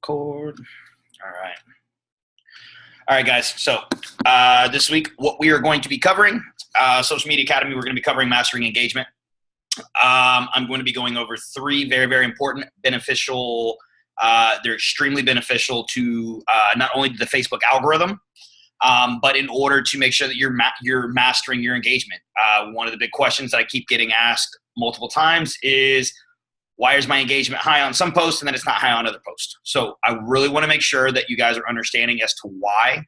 Record. All right. All right, guys. So this week, what we are going to be covering, Social Media Academy, we're going to be covering mastering engagement. I'm going to be going over three very, very important, beneficial, they're extremely beneficial to not only the Facebook algorithm, but in order to make sure that you're mastering your engagement. One of the big questions that I keep getting asked multiple times is, why is my engagement high on some posts and then it's not high on other posts? So I really want to make sure that you guys are understanding as to why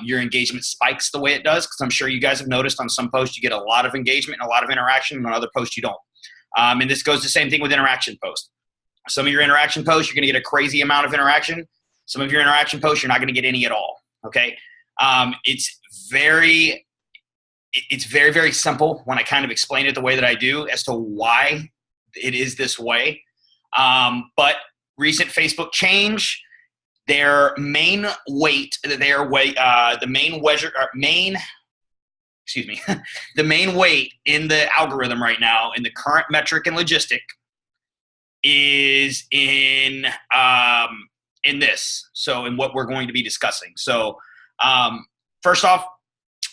your engagement spikes the way it does, because I'm sure you guys have noticed on some posts you get a lot of engagement and a lot of interaction, and on other posts you don't. And this goes the same thing with interaction posts. Some of your interaction posts, you're going to get a crazy amount of interaction. Some of your interaction posts, you're not going to get any at all. Okay? It's very, very simple when I kind of explain it the way that I do as to why it is this way. But recent Facebook change, their main weight, the main weight in the algorithm right now in the current metric and logistic is in this. So in what we're going to be discussing. So first off,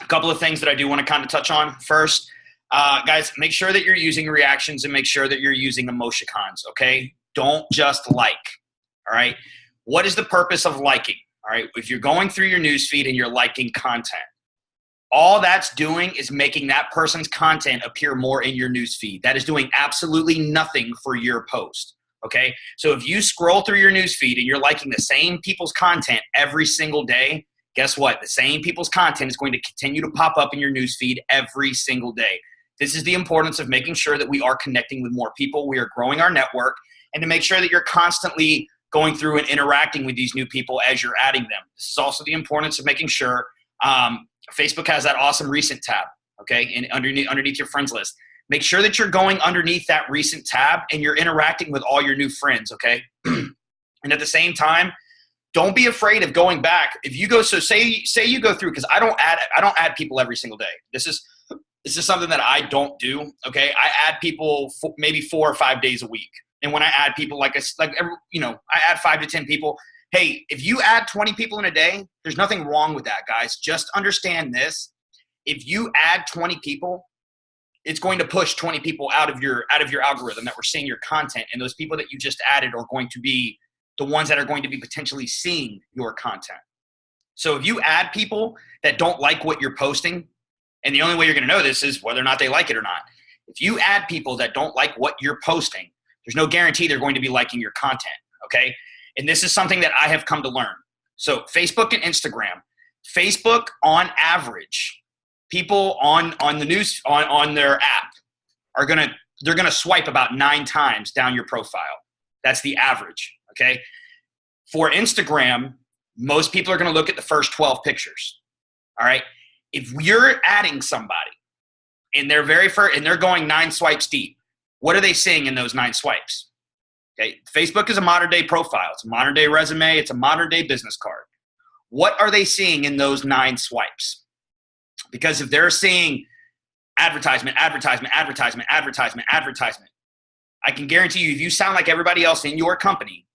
a couple of things that I do want to kind of touch on. First, guys, make sure that you're using reactions and make sure that you're using emoticons, okay? Don't just like, all right? What is the purpose of liking, all right? If you're going through your newsfeed and you're liking content, all that's doing is making that person's content appear more in your newsfeed. That is doing absolutely nothing for your post, okay? So if you scroll through your newsfeed and you're liking the same people's content every single day, guess what? The same people's content is going to continue to pop up in your newsfeed every single day. This is the importance of making sure that we are connecting with more people. We are growing our network, and to make sure that you're constantly going through and interacting with these new people as you're adding them. This is also the importance of making sure Facebook has that awesome recent tab, okay, and underneath your friends list. Make sure that you're going underneath that recent tab and you're interacting with all your new friends, okay? And at the same time, don't be afraid of going back. If you go, so say you go through, because I don't add people every single day. This is something that I don't do, okay? I add people maybe 4 or 5 days a week. And when I add people, I add 5 to 10 people. Hey, if you add 20 people in a day, there's nothing wrong with that, guys. Just understand this. If you add 20 people, it's going to push 20 people out of your algorithm that were seeing your content. And those people that you just added are going to be the ones that are going to be potentially seeing your content. So if you add people that don't like what you're posting, and the only way you're going to know this is whether or not they like it or not. If you add people that don't like what you're posting, there's no guarantee they're going to be liking your content, okay? And this is something that I have come to learn. So Facebook and Instagram. Facebook, on average, people on the news on their app they're gonna swipe about 9 times down your profile. That's the average, okay? For Instagram, most people are gonna look at the first 12 pictures, all right? If you're adding somebody and they're they're going 9 swipes deep, what are they seeing in those 9 swipes? Okay, Facebook is a modern day profile. It's a modern day resume. It's a modern day business card. What are they seeing in those 9 swipes? Because if they're seeing advertisement, advertisement, advertisement, advertisement, advertisement, I can guarantee you, if you sound like everybody else in your company,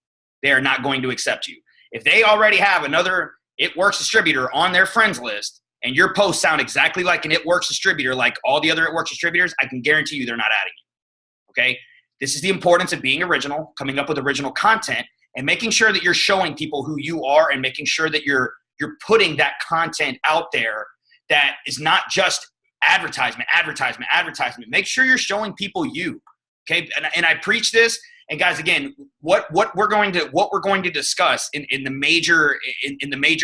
they are not going to accept you. If they already have another It Works distributor on their friends list, and your posts sound exactly like an It Works distributor, like all the other It Works distributors, I can guarantee you they're not adding you, okay? This is the importance of being original, coming up with original content, and making sure that you're showing people who you are and making sure that you're putting that content out there that is not just advertisement, advertisement, advertisement. Make sure you're showing people you, okay? And I preach this, and guys, again, what we're going to discuss in the major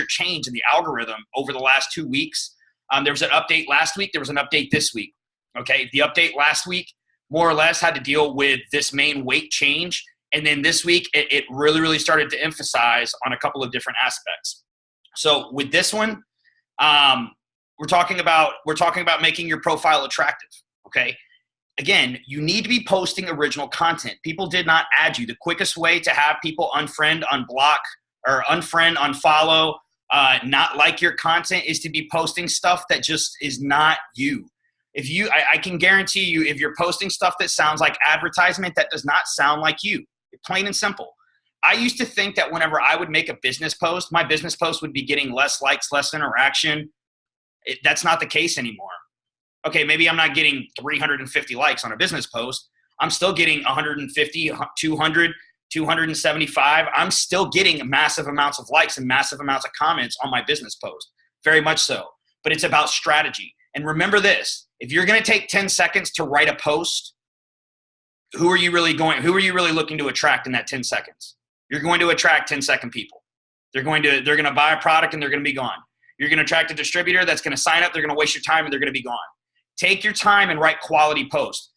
change in the algorithm over the last 2 weeks. There was an update last week. There was an update this week. Okay, the update last week more or less had to deal with this main weight change, and then this week it really started to emphasize on a couple of different aspects. So with this one, we're talking about making your profile attractive. Okay. Again, you need to be posting original content. People did not add you. The quickest way to have people unfriend, unblock, or unfriend, unfollow, not like your content is to be posting stuff that just is not you. I can guarantee you, if you're posting stuff that sounds like advertisement, that does not sound like you. Plain and simple. I used to think that whenever I would make a business post, my business post would be getting less likes, less interaction. That's not the case anymore. Okay, maybe I'm not getting 350 likes on a business post. I'm still getting 150, 200, 275. I'm still getting massive amounts of likes and massive amounts of comments on my business post. Very much so. But it's about strategy. And remember this, if you're going to take 10 seconds to write a post, who are you really looking to attract in that 10 seconds? You're going to attract 10-second people. They're going to buy a product and they're going to be gone. You're going to attract a distributor that's going to sign up. They're going to waste your time and they're going to be gone. Take your time and write quality posts.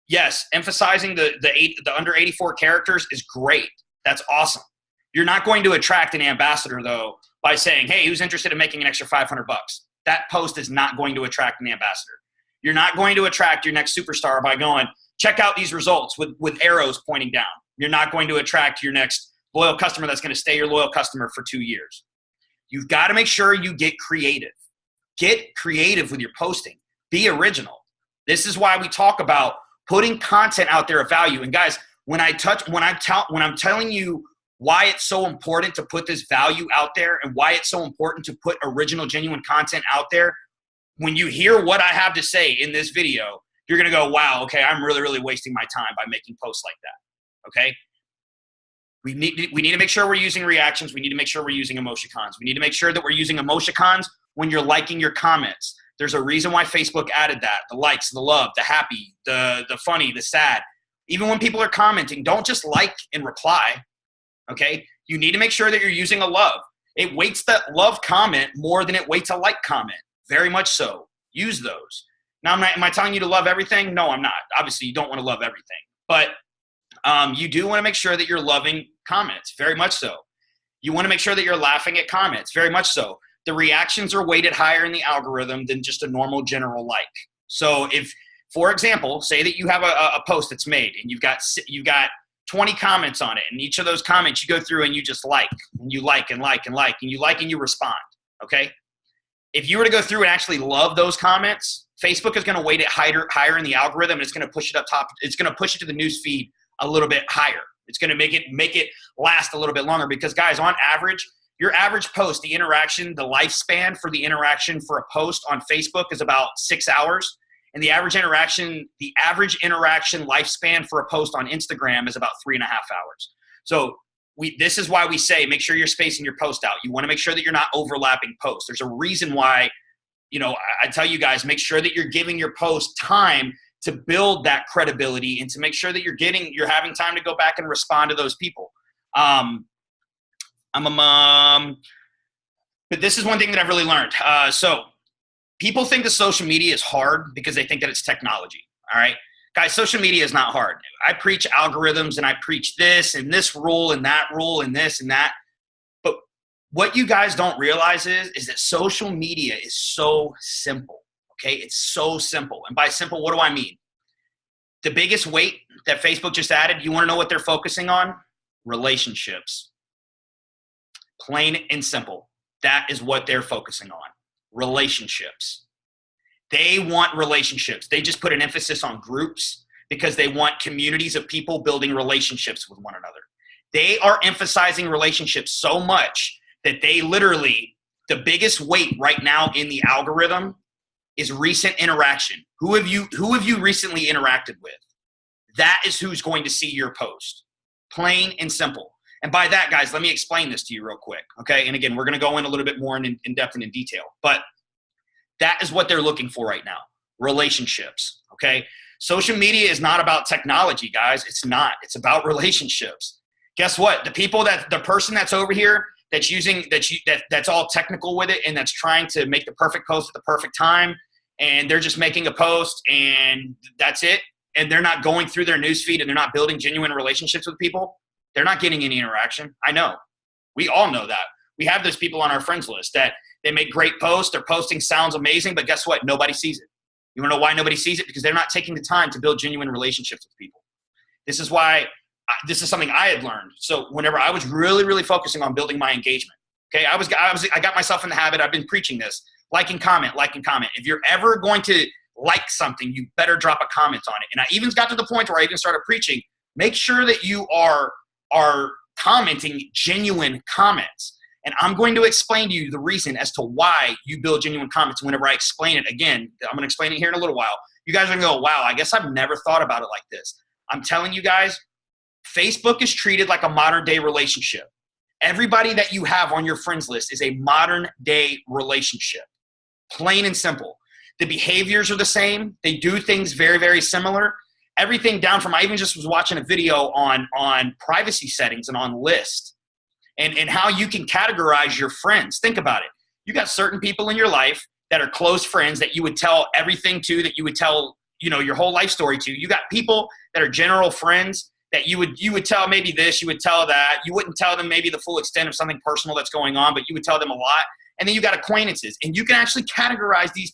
Yes, emphasizing the under 84 characters is great. That's awesome. You're not going to attract an ambassador though by saying, "Hey, who's interested in making an extra $500?" That post is not going to attract an ambassador. You're not going to attract your next superstar by going, "Check out these results," with arrows pointing down. You're not going to attract your next loyal customer that's going to stay your loyal customer for 2 years. You've got to make sure you get creative. Get creative with your posting. Be original. This is why we talk about putting content out there of value. And guys, when I'm telling you why it's so important to put this value out there and why it's so important to put original, genuine content out there, when you hear what I have to say in this video, you're going to go, wow, okay, I'm really, really wasting my time by making posts like that, okay? We need to make sure we're using reactions. We need to make sure we're using emoticons. We need to make sure that we're using emoticons when you're liking your comments. There's a reason why Facebook added that. The likes, the love, the happy, the funny, the sad. Even when people are commenting, don't just like and reply, okay? You need to make sure that you're using a love. It weights that love comment more than it weights a like comment. Very much so. Use those. Now, am I telling you to love everything? No, I'm not. Obviously, you don't want to love everything. But you do want to make sure that you're loving comments. Very much so. You want to make sure that you're laughing at comments. Very much so. The reactions are weighted higher in the algorithm than just a normal general like. So if, for example, say that you have a post that's made and you've got 20 comments on it, and each of those comments you go through and you just like, and you like and like and like, and you like and you respond, okay? If you were to go through and actually love those comments, Facebook is going to weight it higher in the algorithm, and it's going to push it up top. It's going to push it to the news feed a little bit higher. It's going to make it last a little bit longer because, guys, on average, your average post, the lifespan for the interaction for a post on Facebook is about 6 hours. And the average interaction lifespan for a post on Instagram is about 3.5 hours. So this is why we say make sure you're spacing your post out. You want to make sure that you're not overlapping posts. There's a reason why, I tell you guys, make sure that you're giving your post time to build that credibility and to make sure that you're having time to go back and respond to those people. I'm a mom, but this is one thing that I've really learned. So people think that social media is hard because they think that it's technology. All right, guys, social media is not hard. I preach algorithms and I preach this and this rule and that rule and this and that. But what you guys don't realize is that social media is so simple. Okay, it's so simple. And by simple, what do I mean? The biggest weight that Facebook just added, you want to know what they're focusing on? Relationships. Plain and simple. That is what they're focusing on. Relationships. They want relationships. They just put an emphasis on groups because they want communities of people building relationships with one another. They are emphasizing relationships so much that they literally, the biggest weight right now in the algorithm is recent interaction. Who have you recently interacted with? That is who's going to see your post. Plain and simple. And by that, guys, let me explain this to you real quick, okay? And again, we're going to go in a little bit more in depth and in detail. But that is what they're looking for right now, relationships, okay? Social media is not about technology, guys. It's not. It's about relationships. Guess what? The person that's over here that's all technical with it and that's trying to make the perfect post at the perfect time, and they're just making a post and that's it, and they're not going through their newsfeed and they're not building genuine relationships with people, they're not getting any interaction. I know. We all know that. We have those people on our friends list that they make great posts. Their posting sounds amazing, but guess what? Nobody sees it. You want to know why nobody sees it? Because they're not taking the time to build genuine relationships with people. This is why this is something I had learned. So whenever I was really, really focusing on building my engagement, okay, I got myself in the habit. I've been preaching this. Like and comment. If you're ever going to like something, you better drop a comment on it. And I even got to the point where I even started preaching. Make sure that you are are commenting genuine comments. And I'm going to explain to you the reason as to why you build genuine comments. Whenever I explain it, again, I'm going to explain it here in a little while. You guys are going to go, wow, I guess I've never thought about it like this. I'm telling you guys, Facebook is treated like a modern day relationship. Everybody that you have on your friends list is a modern day relationship. Plain and simple. The behaviors are the same. They do things very, very similar. Everything down from, I even just was watching a video on privacy settings and on lists and how you can categorize your friends. Think about it. You got certain people in your life that are close friends that you would tell everything to, that you would tell, your whole life story to. You got people that are general friends that you would tell maybe this, you would tell that. You wouldn't tell them maybe the full extent of something personal that's going on, but you would tell them a lot. And then you got acquaintances, and you can actually categorize these.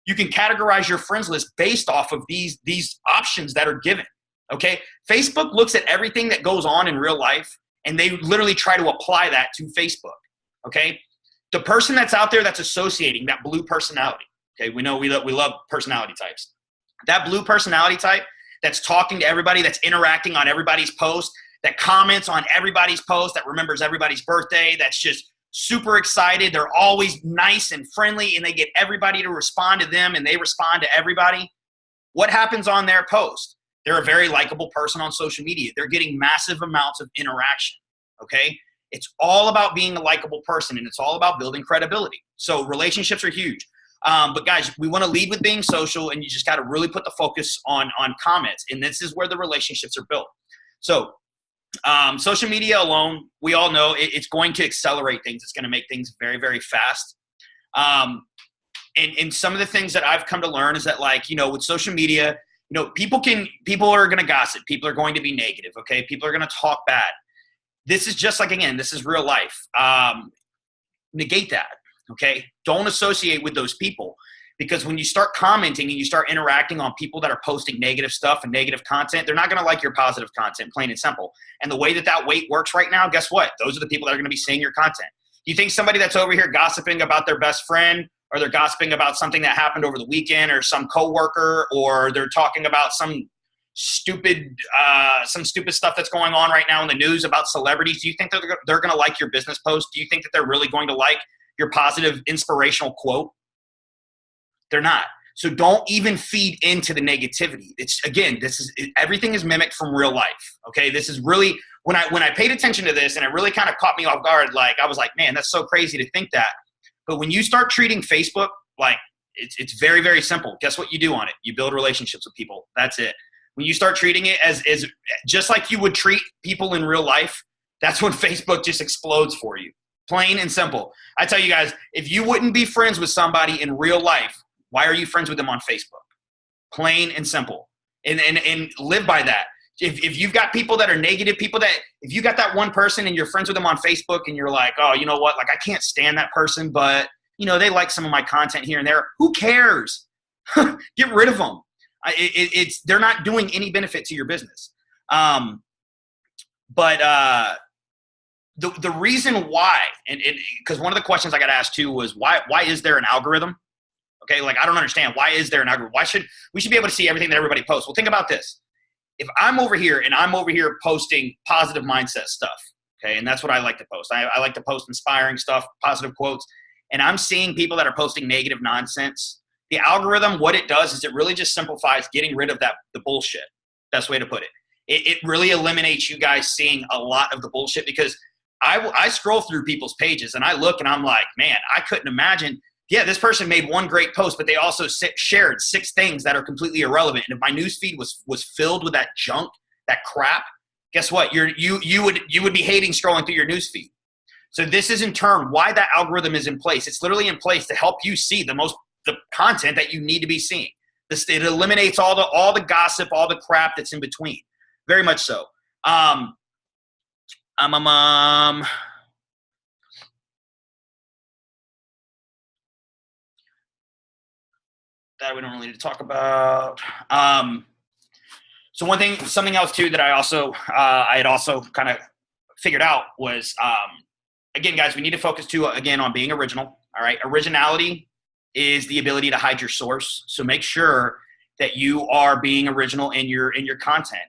You can categorize your friends list based off of these options that are given. Okay, Facebook looks at everything that goes on in real life, and they literally try to apply that to Facebook. Okay, the person that's out there that's associating that blue personality. Okay, we know we love personality types. That blue personality type that's talking to everybody, that's interacting on everybody's post, that comments on everybody's post, that remembers everybody's birthday, that's just super excited. They're always nice and friendly, and they get everybody to respond to them, and they respond to everybody. What happens on their post? They're a very likable person on social media. They're getting massive amounts of interaction, okay? It's all about being a likable person, and it's all about building credibility. So relationships are huge. But guys, we want to lead with being social, and you just got to really put the focus on comments. And this is where the relationships are built. So social media alone, we all know it's going to accelerate things. It's going to make things very, very fast. And some of the things that I've come to learn is that, with social media, people are going to gossip. People are going to be negative. Okay. People are going to talk bad. This is just this is real life. Negate that. Okay. Don't associate with those people, because when you start commenting and you start interacting on people that are posting negative stuff and negative content, they're not going to like your positive content, plain and simple. And the way that weight works right now, guess what? Those are the people that are going to be seeing your content. You think somebody that's over here gossiping about their best friend, or they're gossiping about something that happened over the weekend, or some coworker, or they're talking about some stupid stuff that's going on right now in the news about celebrities, do you think they're going to like your business post? Do you think that they're really going to like your positive inspirational quote? They're not. So don't even feed into the negativity. Everything is mimicked from real life. Okay. This is really, when I paid attention to this, and it really kind of caught me off guard, I was like, man, that's so crazy to think that. But when you start treating Facebook, it's very, very simple. Guess what you do on it? You build relationships with people. That's it. When you start treating it as just like you would treat people in real life, that's when Facebook just explodes for you. Plain and simple. I tell you guys, if you wouldn't be friends with somebody in real life, why are you friends with them on Facebook? Plain and simple. And live by that. If you've got people that are negative, if you got that one person and you're friends with them on Facebook, and you're like, oh, you know what? I can't stand that person, but they like some of my content here and there. Who cares? Get rid of them. They're not doing any benefit to your business. The reason why, and because one of the questions I got asked too was, why is there an algorithm? Okay, I don't understand. Why is there an algorithm? We should be able to see everything that everybody posts? Well, think about this. If I'm over here and I'm over here posting positive mindset stuff, okay, and that's what I like to post. I like to post inspiring stuff, positive quotes, and I'm seeing people that are posting negative nonsense. The algorithm, what it does is it really just simplifies getting rid of the bullshit. Best way to put it. It really eliminates you guys seeing a lot of the bullshit, because I scroll through people's pages and I look and I'm like, man, I couldn't imagine. Yeah, this person made one great post, but they also shared 6 things that are completely irrelevant. And if my news feed was filled with that junk, that crap, guess what? You would be hating scrolling through your news feed. So this is in turn why that algorithm is in place. It's literally in place to help you see the content that you need to be seeing. It eliminates all the gossip, all the crap that's in between. Very much so. That we don't really need to talk about. So something else too that I had also kind of figured out was, again, guys, we need to focus too, again, on being original. All right. Originality is the ability to hide your source. So make sure that you are being original in your content.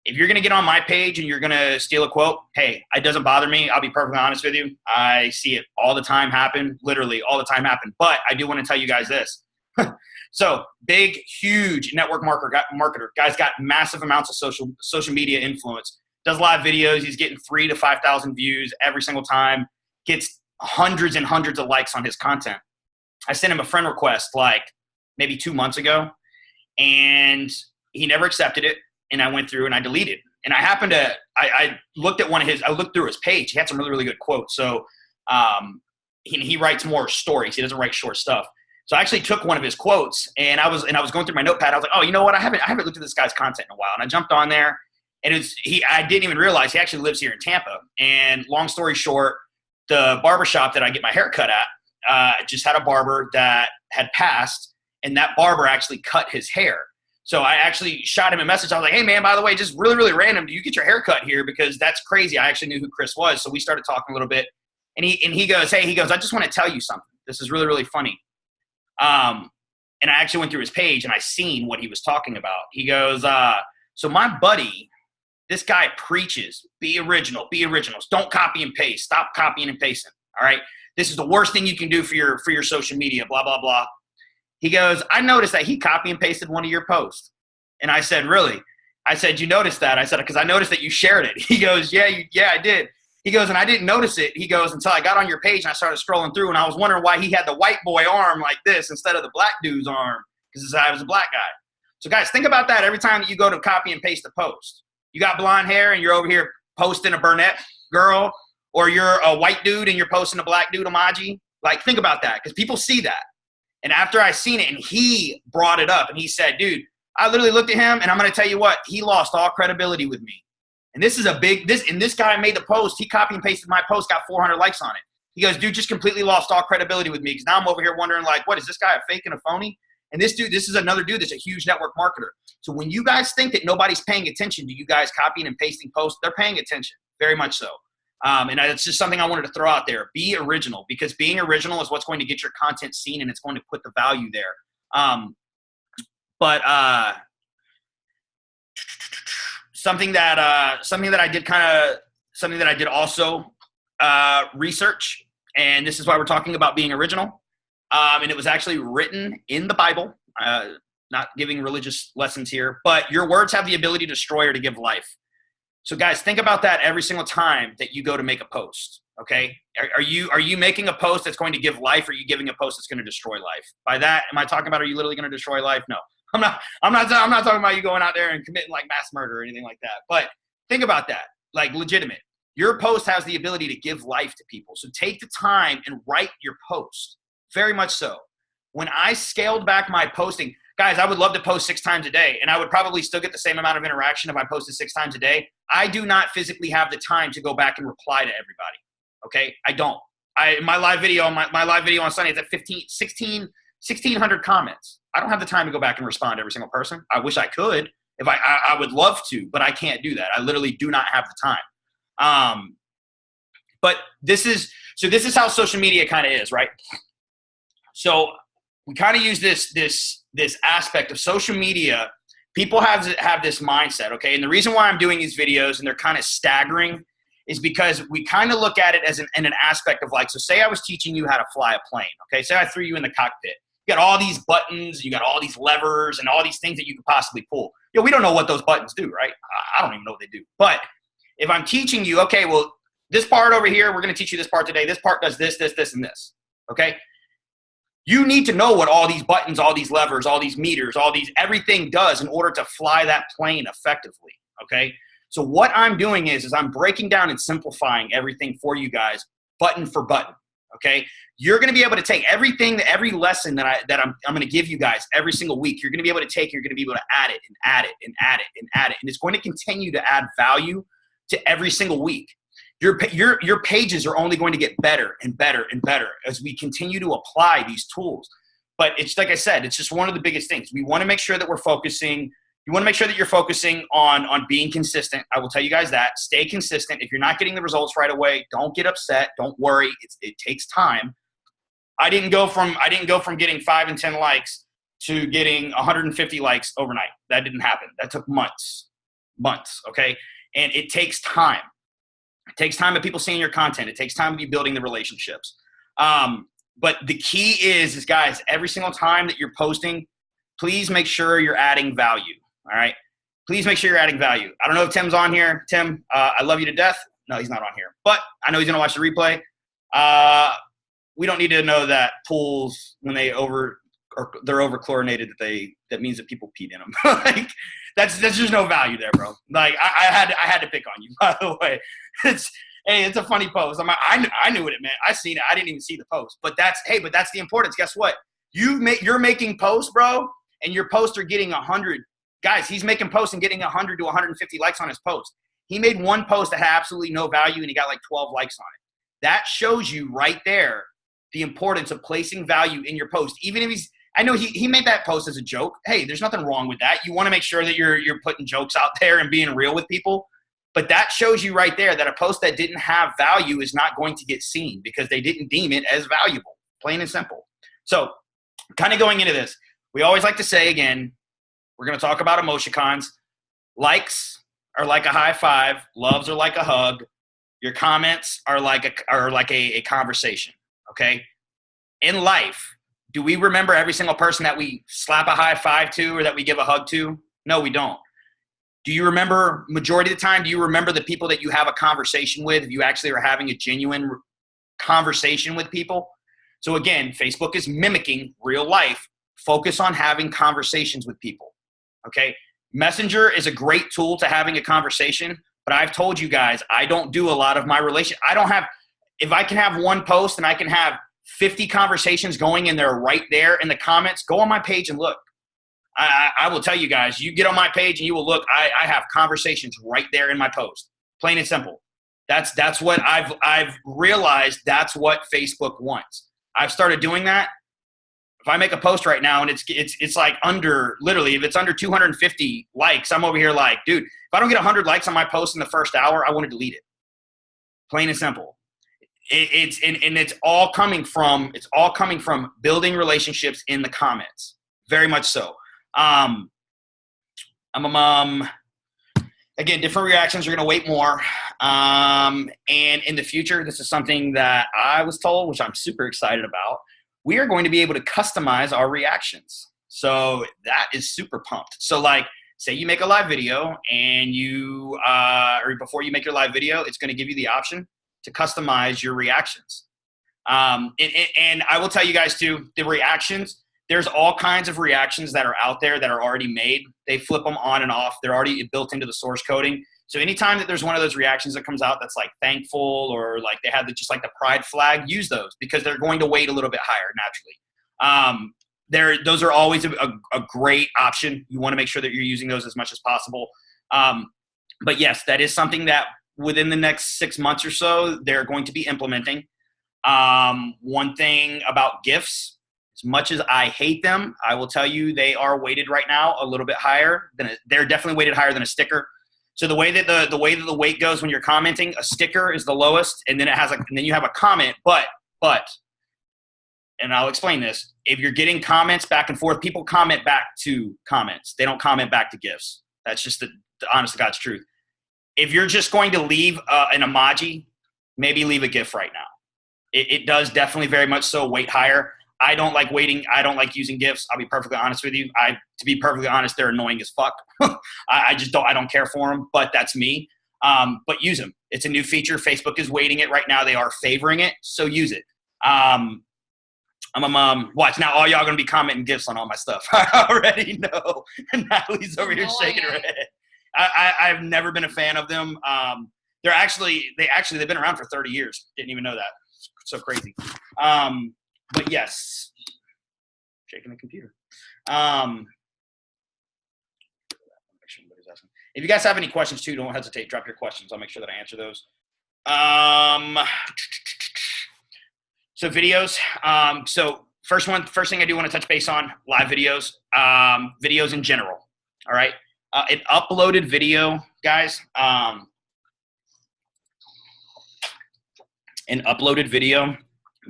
If you're going to get on my page and you're going to steal a quote, hey, it doesn't bother me. I'll be perfectly honest with you. I see it all the time happen, literally all the time happen. But I do want to tell you guys this. So big, huge network marketer. Guy's got massive amounts of social media influence. Does live videos. He's getting 3,000 to 5,000 views every single time. Gets hundreds and hundreds of likes on his content. I sent him a friend request like maybe 2 months ago, and he never accepted it. And I went through and I deleted. And I happened to, I looked at I looked through his page. He had some really, really good quotes. So he writes more stories. He doesn't write short stuff. So I actually took one of his quotes, and I was going through my notepad. I was like, oh, you know what? I haven't looked at this guy's content in a while. And I jumped on there, and I didn't even realize he actually lives here in Tampa. And long story short, the barbershop that I get my hair cut at just had a barber that had passed, and that barber actually cut his hair. So I actually shot him a message. I was like, hey, man, by the way, just really, really random. Do you get your hair cut here? Because that's crazy. I actually knew who Chris was. So we started talking a little bit. And he goes, I just want to tell you something. This is really, really funny. And I actually went through his page and I seen what he was talking about. He goes, so my buddy, this guy preaches, be original, be originals. Don't copy and paste. Stop copying and pasting. All right. This is the worst thing you can do for your social media, blah, blah, blah. He goes, I noticed that he copy and pasted one of your posts. And I said, really? I said, you noticed that? I said, because I noticed that you shared it. He goes, yeah, I did. He goes, and I didn't notice it. He goes, until I got on your page and I started scrolling through, and I was wondering why he had the white boy arm like this instead of the black dude's arm, because I was a black guy. So guys, think about that every time that you go to copy and paste a post. You got blonde hair and you're over here posting a brunette girl, or you're a white dude and you're posting a black dude emoji. Like, think about that, because people see that. And after I seen it, and he brought it up, and he said, dude, I literally looked at him, and I'm going to tell you what, he lost all credibility with me. And this is this guy made the post. He copy and pasted my post, got 400 likes on it. He goes, dude, just completely lost all credibility with me, because now I'm over here wondering, like, what, is this guy a fake and a phony? And this is another dude that's a huge network marketer. So when you guys think that nobody's paying attention to you guys copying and pasting posts, they're paying attention, very much so. And it's just something I wanted to throw out there. Be original, because being original is what's going to get your content seen, and it's going to put the value there. Something that I did also research, and this is why we're talking about being original. And it was actually written in the Bible. Not giving religious lessons here, but your words have the ability to destroy or to give life. So guys, think about that every single time that you go to make a post. Okay, are you making a post that's going to give life, or are you giving a post that's going to destroy life? By that, am I talking about, are you literally going to destroy life? No, I'm not talking about you going out there and committing like mass murder or anything like that. But think about that, like legitimate. Your post has the ability to give life to people. So take the time and write your post. Very much so. When I scaled back my posting, guys, I would love to post 6 times a day, and I would probably still get the same amount of interaction if I posted 6 times a day. I do not physically have the time to go back and reply to everybody. Okay, I don't. My live video on Sunday is at 1,600 comments. I don't have the time to go back and respond to every single person. I wish I could. If I would love to, but I can't do that. I literally do not have the time. But this is how social media kind of is, right? So we kind of use this aspect of social media. People have this mindset, okay? And the reason why I'm doing these videos and they're kind of staggering is because we kind of look at it as in an aspect of like, so say I was teaching you how to fly a plane, okay? Say I threw you in the cockpit. You got all these buttons, you got all these levers, and all these things that you could possibly pull. We don't know what those buttons do, right? I don't even know what they do. But if I'm teaching you, okay, well, this part over here, we're going to teach you this part today. This part does this, this, this, and this, okay? You need to know what all these buttons, all these levers, all these meters, everything does in order to fly that plane effectively, okay? So what I'm doing is I'm breaking down and simplifying everything for you guys, button for button, okay? You're going to be able to take every lesson that I'm going to give you guys every single week. You're going to be able to take, you're going to be able to add it and add it and add it and add it. And it's going to continue to add value to every single week. Your pages are only going to get better and better and better as we continue to apply these tools. But it's like I said, it's just one of the biggest things. We want to make sure that we're focusing. You want to make sure that you're focusing on being consistent. I will tell you guys that. Stay consistent. If you're not getting the results right away, don't get upset. Don't worry. It takes time. I didn't go from getting 5 and 10 likes to getting 150 likes overnight. That didn't happen. That took months. months, okay? And it takes time. It takes time of people seeing your content. It takes time of you building the relationships. But the key is guys, every single time that you're posting, please make sure you're adding value, all right? Please make sure you're adding value. I don't know if Tim's on here. Tim, I love you to death. No, he's not on here. But I know he's going to watch the replay. We don't need to know that pools, when they're over-chlorinated, that means that people peed in them. Like, that's just no value there, bro. Like, I had to pick on you, by the way. It's a funny post. I knew what it meant. I seen it. I didn't even see the post. But that's the importance. Guess what? You're making posts, bro, and your posts are getting 100. Guys, he's making posts and getting 100 to 150 likes on his post. He made one post that had absolutely no value, and he got like 12 likes on it. That shows you right there the importance of placing value in your post. Even if I know he made that post as a joke. Hey, there's nothing wrong with that. You want to make sure that you're putting jokes out there and being real with people. But that shows you right there that a post that didn't have value is not going to get seen because they didn't deem it as valuable, plain and simple. So kind of going into this, we always like to say, again, we're going to talk about emoticons. Likes are like a high five. Loves are like a hug. Your comments are like a conversation, okay? In life, do we remember every single person that we slap a high five to or that we give a hug to? No, we don't. Do you remember, majority of the time, do you remember the people that you have a conversation with if you actually are having a genuine conversation with people? So again, Facebook is mimicking real life. Focus on having conversations with people, okay? Messenger is a great tool to having a conversation, but I've told you guys, I don't do a lot of my if I can have one post and I can have 50 conversations going and they're right there in the comments, go on my page and look. I will tell you guys, you get on my page and you will look, I have conversations right there in my post, plain and simple. That's what I've realized. That's what Facebook wants. I've started doing that. If I make a post right now and it's like literally, if it's under 250 likes, I'm over here like, dude, if I don't get 100 likes on my post in the first hour, I want to delete it. Plain and simple. It's all coming from building relationships in the comments. Very much so. Again, different reactions are going to weight more. And in the future, this is something that I was told, which I'm super excited about. We are going to be able to customize our reactions. So that is super pumped. So like, say you make a live video and or before you make your live video, it's going to give you the option to customize your reactions. And I will tell you guys too, the reactions, there's all kinds of reactions that are out there that are already made. They flip them on and off. They're already built into the source coding. So anytime that there's one of those reactions that comes out that's like thankful or like they have just like the pride flag, use those because they're going to weight a little bit higher naturally. Those are always a great option. You want to make sure that you're using those as much as possible. But yes, that is something that within the next 6 months or so, they're going to be implementing. One thing about GIFs, as much as I hate them, I will tell you they are weighted right now a little bit higher. They're definitely weighted higher than a sticker. So the way that the weight goes when you're commenting, a sticker is the lowest, and then then you have a comment. But, and I'll explain this: if you're getting comments back and forth, people comment back to comments. They don't comment back to GIFs. That's just the honest to God's truth. If you're just going to leave an emoji, maybe leave a GIF right now. It does definitely very much so weight higher. I don't like waiting. I don't like using GIFs. I'll be perfectly honest with you. To be perfectly honest, they're annoying as fuck. I don't care for them, but that's me. But use them. It's a new feature. Facebook is weighting it right now. They are favoring it, so use it. Watch now. All y'all gonna be commenting GIFs on all my stuff. I already know. Natalie's over here shaking her head. I've never been a fan of them. They've been around for 30 years. Didn't even know that. It's so crazy. But yes, shaking the computer. If you guys have any questions too, don't hesitate. Drop your questions. I'll make sure that I answer those. So videos. So first thing I do want to touch base on, live videos. Videos in general. All right. An uploaded video, guys. An uploaded video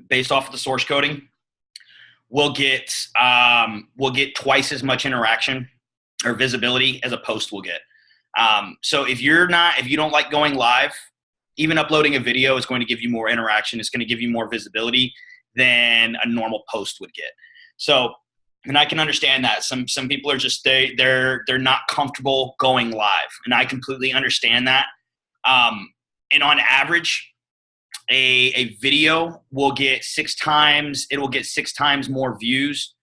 based off of the source coding will get twice as much interaction or visibility as a post will get. So if you don't like going live, even uploading a video is going to give you more interaction. It's going to give you more visibility than a normal post would get. So, and I can understand that some people are just, they're not comfortable going live, and I completely understand that. And on average, a video will get 6 times more views.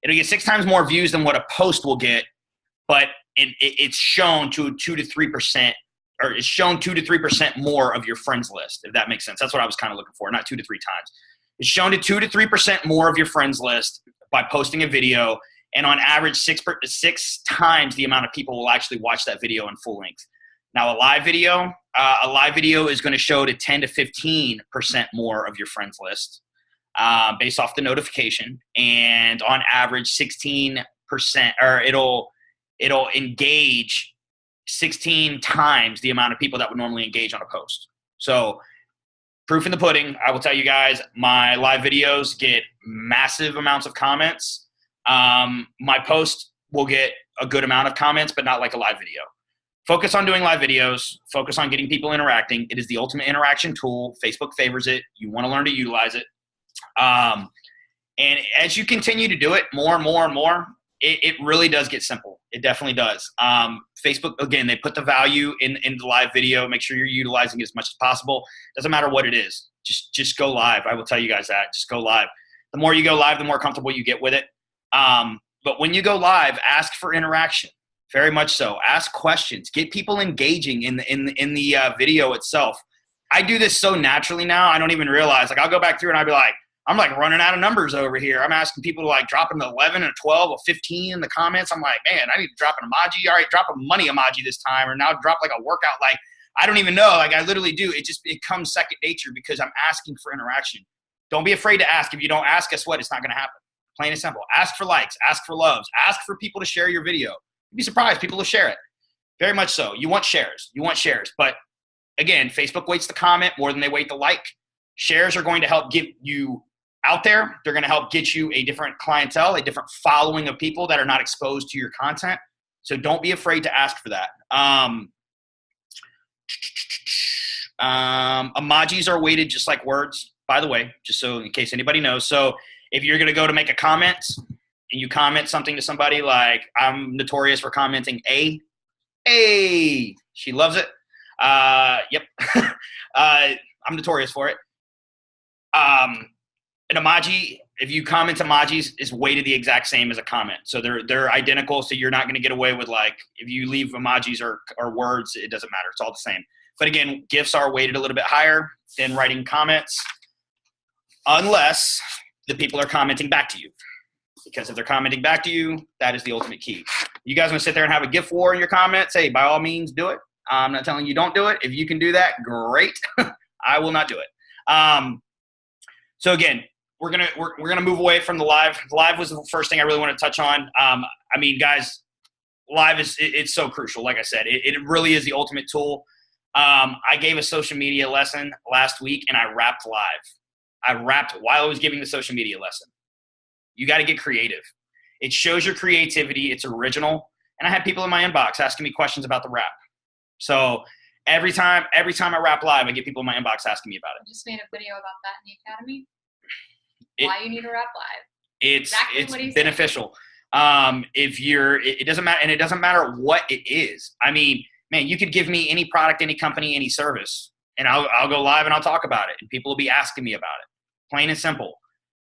It'll get 6 times more views than what a post will get, but it's shown to 2 to 3%, or it's shown 2 to 3% more of your friends list, if that makes sense. That's what I was kind of looking for, not 2 to 3 times. It's shown to 2 to 3% more of your friends list by posting a video, and on average, 6 times the amount of people will actually watch that video in full length. Now, a live video is going to show to 10 to 15% more of your friends list based off the notification, and on average, 16%, or it'll engage 16 times the amount of people that would normally engage on a post. So, proof in the pudding, I will tell you guys, my live videos get massive amounts of comments. My post will get a good amount of comments, but not like a live video. Focus on doing live videos. Focus on getting people interacting. It is the ultimate interaction tool. Facebook favors it. You want to learn to utilize it. And as you continue to do it more and more and more, it really does get simple. It definitely does. Facebook, again, they put the value in the live video. Make sure you're utilizing it as much as possible. Doesn't matter what it is. Just go live. I will tell you guys that. Just go live. The more you go live, the more comfortable you get with it. But when you go live, ask for interaction. Very much so. Ask questions. Get people engaging in the video itself. I do this so naturally now, I don't even realize. Like, I'll go back through and I'll be like, I'm like running out of numbers over here. I'm asking people to like drop an 11 and a 12 or 15 in the comments. I'm like, man, I need to drop an emoji. All right, drop a money emoji this time, or now drop like a workout. Like, I don't even know. Like, I literally do. It comes second nature because I'm asking for interaction. Don't be afraid to ask. If you don't ask, guess what? It's not going to happen. Plain and simple. Ask for likes. Ask for loves. Ask for people to share your video. You'd be surprised. People will share it. Very much so. You want shares. But again, Facebook weights the comment more than they weight the like. Shares are going to help get you out there. They're going to help get you a different clientele, a different following of people that are not exposed to your content. So don't be afraid to ask for that. Emojis are weighted just like words, by the way, just so in case anybody knows. So if you're going to go to make a comment and you comment something to somebody, like I'm notorious for commenting A, she loves it. Yep. I'm notorious for it. An emoji, if you comment emojis, is weighted the exact same as a comment. So they're identical. So you're not going to get away with, like, if you leave emojis or words, it doesn't matter. It's all the same. But again, GIFs are weighted a little bit higher than writing comments, unless the people are commenting back to you. Because if they're commenting back to you, that is the ultimate key. You guys want to sit there and have a GIF war in your comments? Hey, by all means, do it. I'm not telling you don't do it. If you can do that, great. I will not do it. So again, we're gonna move away from the live. Live was the first thing I really want to touch on. I mean, guys, live it's so crucial. Like I said, it really is the ultimate tool. I gave a social media lesson last week, and I rapped live. I rapped while I was giving the social media lesson. You got to get creative. It shows your creativity. It's original. And I had people in my inbox asking me questions about the rap. So every time I rap live, I get people in my inbox asking me about it. I just made a video about that in the academy. Why you need to rap live. It's beneficial. It doesn't matter, and it doesn't matter what it is. I mean, man, you could give me any product, any company, any service, and I'll go live and I'll talk about it, and people will be asking me about it. Plain and simple.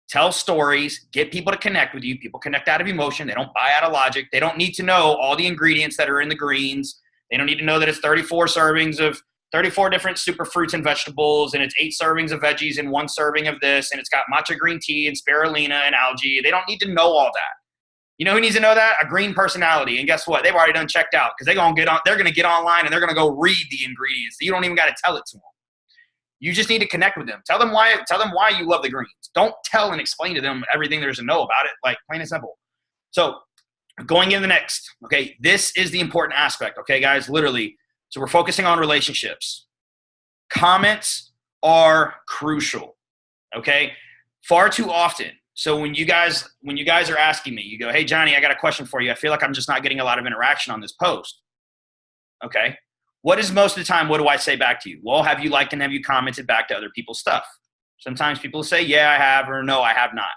Tell stories, get people to connect with you. People connect out of emotion. They don't buy out of logic. They don't need to know all the ingredients that are in the greens. They don't need to know that it's 34 servings of 34 different super fruits and vegetables, and it's 8 servings of veggies and 1 serving of this, and it's got matcha green tea and spirulina and algae. They don't need to know all that. You know who needs to know that? A green personality. And guess what? They've already done checked out, because they're going to get online and they're going to go read the ingredients. So you don't even got to tell it to them. You just need to connect with them. Tell them why you love the greens. Don't tell and explain to them everything there's to know about it, like plain and simple. So going in the next, okay, this is the important aspect, okay, guys, literally. So we're focusing on relationships. Comments are crucial, okay? Far too often. So when you guys are asking me, you go, hey, Johnny, I got a question for you. I feel like I'm just not getting a lot of interaction on this post. Okay. What is most of the time, what do I say back to you? Well, have you liked and have you commented back to other people's stuff? Sometimes people say, yeah, I have, or no, I have not.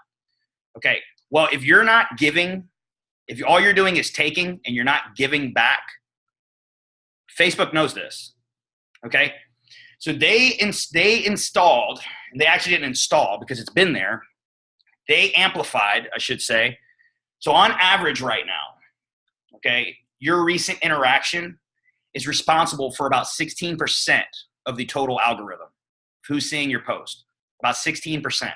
Okay. Well, if you're not giving, if all you're doing is taking and you're not giving back, Facebook knows this. Okay. So they installed, and they actually didn't install because it's been there. They amplified, I should say. So on average right now, okay, your recent interaction is responsible for about 16% of the total algorithm. Who's seeing your post? About 16%.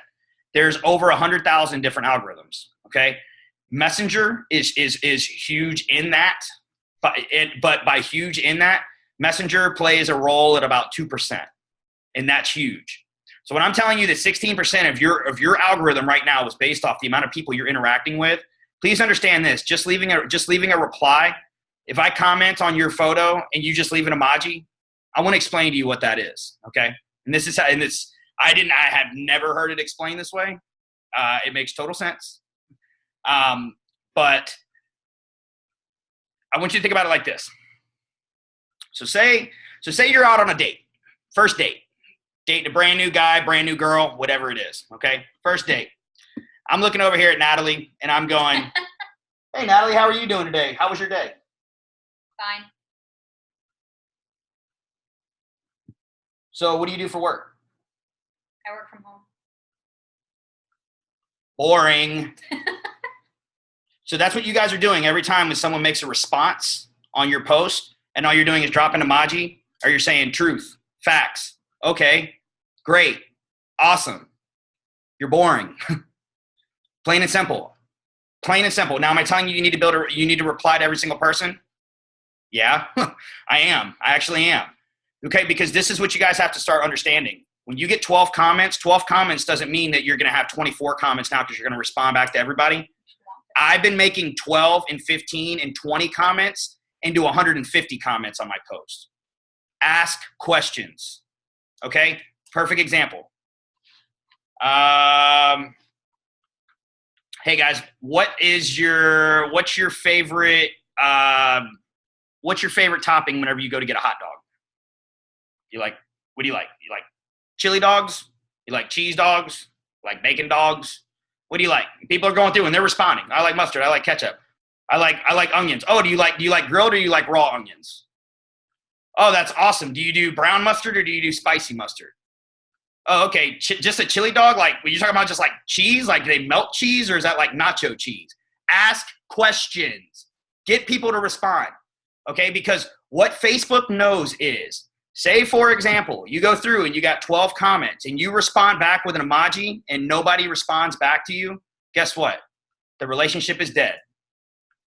There's over 100,000 different algorithms, okay? Messenger is huge in that, but by huge in that, Messenger plays a role at about 2%, and that's huge. So when I'm telling you that 16% of your algorithm right now is based off the amount of people you're interacting with, please understand this. Just leaving a reply, if I comment on your photo and you just leave an emoji, I want to explain to you what that is, okay? And this is how, and it's, I have never heard it explained this way. It makes total sense. But I want you to think about it like this. So say you're out on a date, first date, dating a brand new guy, brand new girl, whatever it is, okay? First date. I'm looking over here at Natalie, and I'm going, hey, Natalie, how are you doing today? How was your day? Fine. So what do you do for work? I work from home. Boring. So that's what you guys are doing every time when someone makes a response on your post, and all you're doing is dropping an emoji, or you're saying truth, facts. Okay, great, awesome. You're boring. Plain and simple. Plain and simple. Now, am I telling you you need to reply to every single person? Yeah, I am. I actually am. Okay, because this is what you guys have to start understanding. When you get 12 comments doesn't mean that you're going to have 24 comments now because you're going to respond back to everybody. I've been making 12 and 15 and 20 comments into 150 comments on my post. Ask questions. Okay, perfect example. Hey guys, what's your favorite topping whenever you go to get a hot dog? What do you like? You like chili dogs? You like cheese dogs? You like bacon dogs? What do you like? People are going through and they're responding. I like mustard. I like ketchup. I like onions. Oh, do you like grilled or do you like raw onions? Oh, that's awesome. Do you do brown mustard or do you do spicy mustard? Oh, okay. Just a chili dog? Like, were you talking about just like cheese? Like, do they melt cheese or is that like nacho cheese? Ask questions. Get people to respond. Okay? Because what Facebook knows is, say, for example, you go through and you got 12 comments and you respond back with an emoji and nobody responds back to you, guess what? The relationship is dead.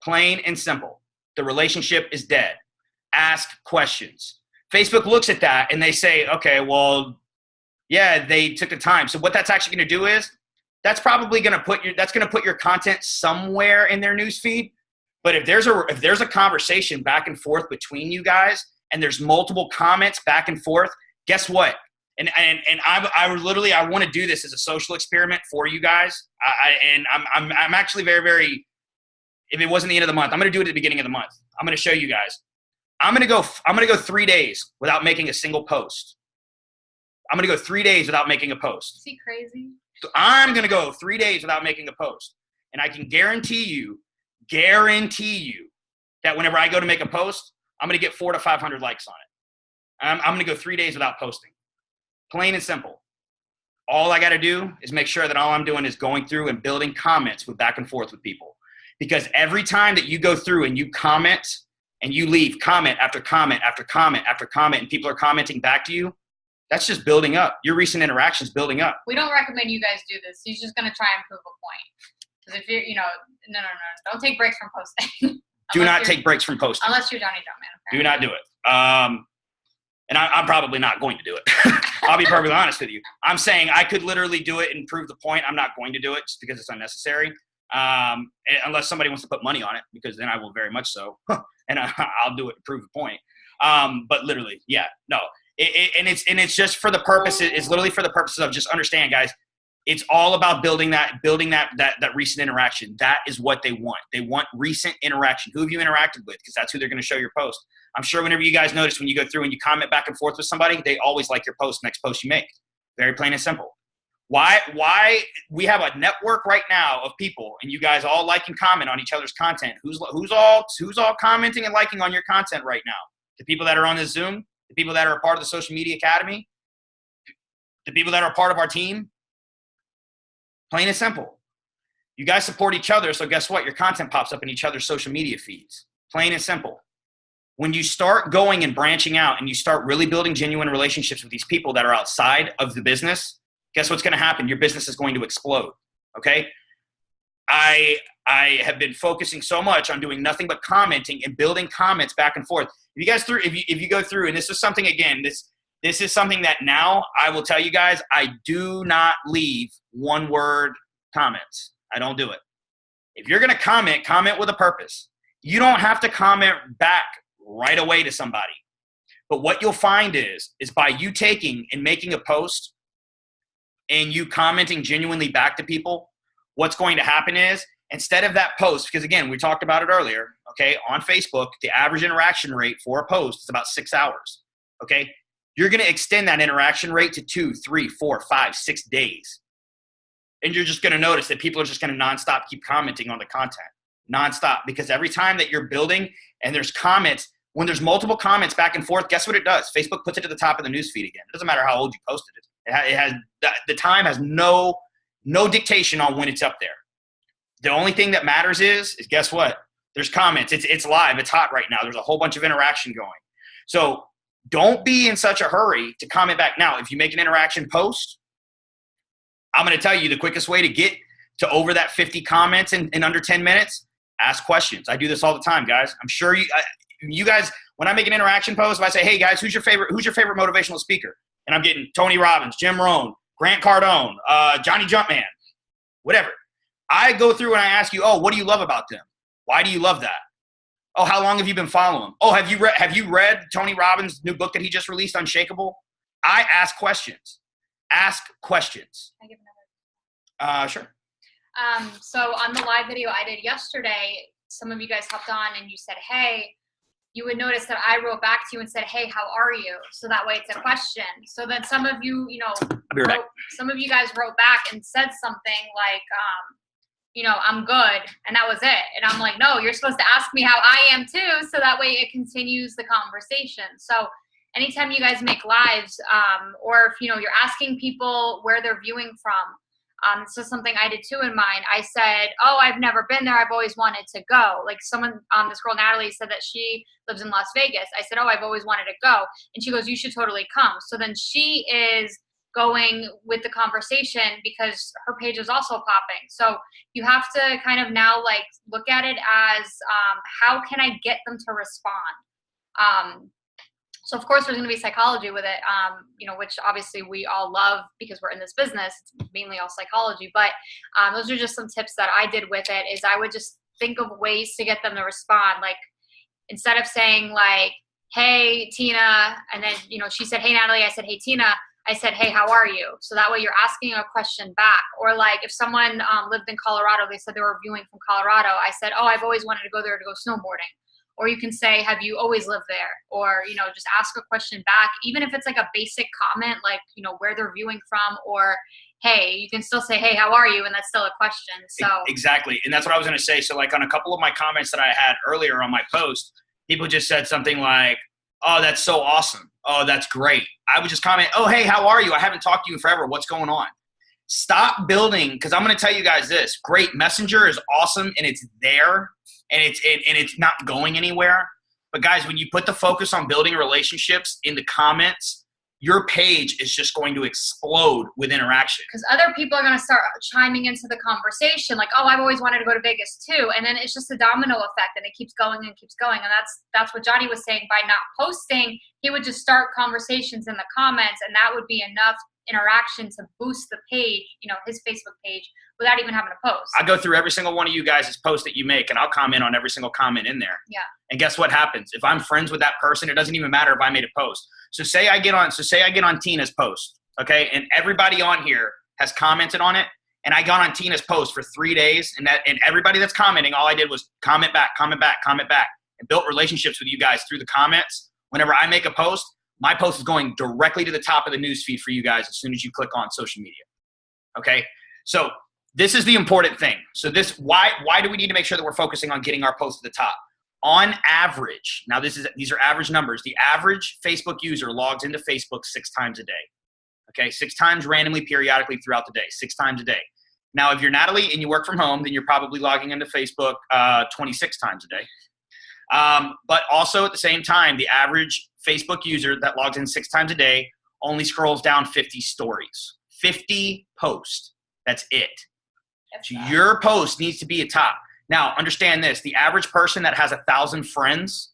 Plain and simple. The relationship is dead. Ask questions. Facebook looks at that and they say, okay, well, yeah, they took the time. So what that's actually going to do is that's probably going to put your content somewhere in their newsfeed. But if there's a conversation back and forth between you guys and there's multiple comments back and forth, guess what? And I want to do this as a social experiment for you guys. I'm actually very, very, if it wasn't the end of the month, I'm going to do it at the beginning of the month. I'm going to show you guys. I'm going to go 3 days without making a single post. I'm going to go 3 days without making a post. Is he crazy? So I'm going to go 3 days without making a post. And I can guarantee you that whenever I go to make a post, I'm going to get 400 to 500 likes on it. I'm going to go 3 days without posting. Plain and simple. All I got to do is make sure that all I'm doing is going through and building comments with back and forth with people. Because every time that you go through and you comment and you leave comment after comment after comment after comment and people are commenting back to you, that's just building up. Your recent interactions building up. We don't recommend you guys do this. He's just going to try and prove a point. Because if you're, no. Don't take breaks from posting. Do not take breaks from posting. Unless you're Johnny Jumpman. Do not do it. And I'm probably not going to do it. I'll be perfectly honest with you. I'm saying I could literally do it and prove the point. I'm not going to do it just because it's unnecessary. Unless somebody wants to put money on it, because then I will very much so. And I'll do it to prove the point. But literally, yeah, no. And it's just for the purpose. It's literally for the purposes of just understand, guys. It's all about building that recent interaction. That is what they want. They want recent interaction. Who have you interacted with? Because that's who they're going to show your post. I'm sure whenever you guys notice when you go through and you comment back and forth with somebody, they always like your post, next post you make. Very plain and simple. Why we have a network right now of people, and you guys all like and comment on each other's content. Who's all commenting and liking on your content right now? The people that are on this Zoom, the people that are a part of the Social Media Academy, the people that are a part of our team. Plain and simple. You guys support each other, so guess what? Your content pops up in each other's social media feeds. Plain and simple. When you start going and branching out and you start really building genuine relationships with these people that are outside of the business, guess what's going to happen? Your business is going to explode, okay? I have been focusing so much on doing nothing but commenting and building comments back and forth. If you go through, and this is something, again, this is something that now I will tell you guys, I do not leave one-word comments. I don't do it. If you're going to comment with a purpose. You don't have to comment back right away to somebody. But what you'll find is by you taking and making a post and you commenting genuinely back to people, what's going to happen is instead of that post, because again, we talked about it earlier, okay, on Facebook, the average interaction rate for a post is about 6 hours, okay? You're going to extend that interaction rate to 2, 3, 4, 5, 6 days. And you're just going to notice that people are just going to nonstop keep commenting on the content. Nonstop. Because every time that you're building and there's comments, when there's multiple comments back and forth, guess what it does? Facebook puts it to the top of the newsfeed again. It doesn't matter how old you posted it. It has the time has no dictation on when it's up there. The only thing that matters is guess what? There's comments. It's live. It's hot right now. There's a whole bunch of interaction going. So don't be in such a hurry to comment back. Now, if you make an interaction post, I'm going to tell you the quickest way to get to over that 50 comments in under 10 minutes, ask questions. I do this all the time, guys. I'm sure you guys, when I make an interaction post, if I say, hey guys, who's your favorite motivational speaker? And I'm getting Tony Robbins, Jim Rohn, Grant Cardone, Johnny Jumpman, whatever. I go through and I ask you, oh, what do you love about them? Why do you love that? Oh, how long have you been following them? Oh, have you read Tony Robbins' new book that he just released, Unshakable? I ask questions. Ask questions. Can I give another? Sure. So on the live video I did yesterday, some of you guys hopped on and you said, hey, you would notice that I wrote back to you and said, hey, how are you? So that way it's a question. So then some of you, some of you guys wrote back and said something like, I'm good. And that was it. And I'm like, no, you're supposed to ask me how I am too. So that way it continues the conversation. So anytime you guys make lives, or if, you're asking people where they're viewing from, this is something I did too in mine. I said, oh, I've never been there. I've always wanted to go. Like this girl, Natalie, said that she lives in Las Vegas. I said, oh, I've always wanted to go. And she goes, you should totally come. So then she is going with the conversation because her page is also popping. So you have to kind of now look at it as how can I get them to respond? So of course there's going to be psychology with it, which obviously we all love because we're in this business. It's mainly all psychology, but those are just some tips that I did with it. Is I would just think of ways to get them to respond. Like instead of saying hey Tina, and then she said, hey Natalie, I said, hey Tina, I said, hey, how are you? So that way you're asking a question back. Or if someone lived in Colorado, they said they were viewing from Colorado. I said, oh, I've always wanted to go there to go snowboarding. Or you can say, have you always lived there? Or, just ask a question back, even if it's a basic comment, where they're viewing from, or, hey, you can still say, hey, how are you? And that's still a question. So exactly. And that's what I was going to say. So on a couple of my comments that I had earlier on my post, people just said something like, oh, that's so awesome. Oh, that's great. I would just comment, oh, hey, how are you? I haven't talked to you in forever. What's going on? Stop building, because I'm going to tell you guys this. Great. Messenger is awesome, and it's there. And it's not going anywhere. But guys, when you put the focus on building relationships in the comments, your page is just going to explode with interaction. Because other people are going to start chiming into the conversation, like, oh, I've always wanted to go to Vegas too. And then it's just a domino effect, and it keeps going and keeps going. And that's what Johnny was saying. By not posting, he would just start conversations in the comments, and that would be enough interaction to boost the page, his Facebook page, without even having to post. I go through every single one of you guys' posts that you make, and I'll comment on every single comment in there. Yeah. And guess what happens? If I'm friends with that person, it doesn't even matter if I made a post. So say I get on Tina's post, okay? And everybody on here has commented on it. And I got on Tina's post for 3 days, and everybody that's commenting, all I did was comment back, and built relationships with you guys through the comments. Whenever I make a post, my post is going directly to the top of the news feed for you guys as soon as you click on social media. Okay? So this is the important thing. So why do we need to make sure that we're focusing on getting our post at the top? On average, now these are average numbers. The average Facebook user logs into Facebook 6 times a day. Okay, 6 times randomly, periodically throughout the day, 6 times a day. Now, if you're Natalie and you work from home, then you're probably logging into Facebook 26 times a day. But also at the same time, the average Facebook user that logs in 6 times a day only scrolls down 50 stories. 50 posts. That's it. So your post needs to be at top. Now, understand this. The average person that has 1,000 friends,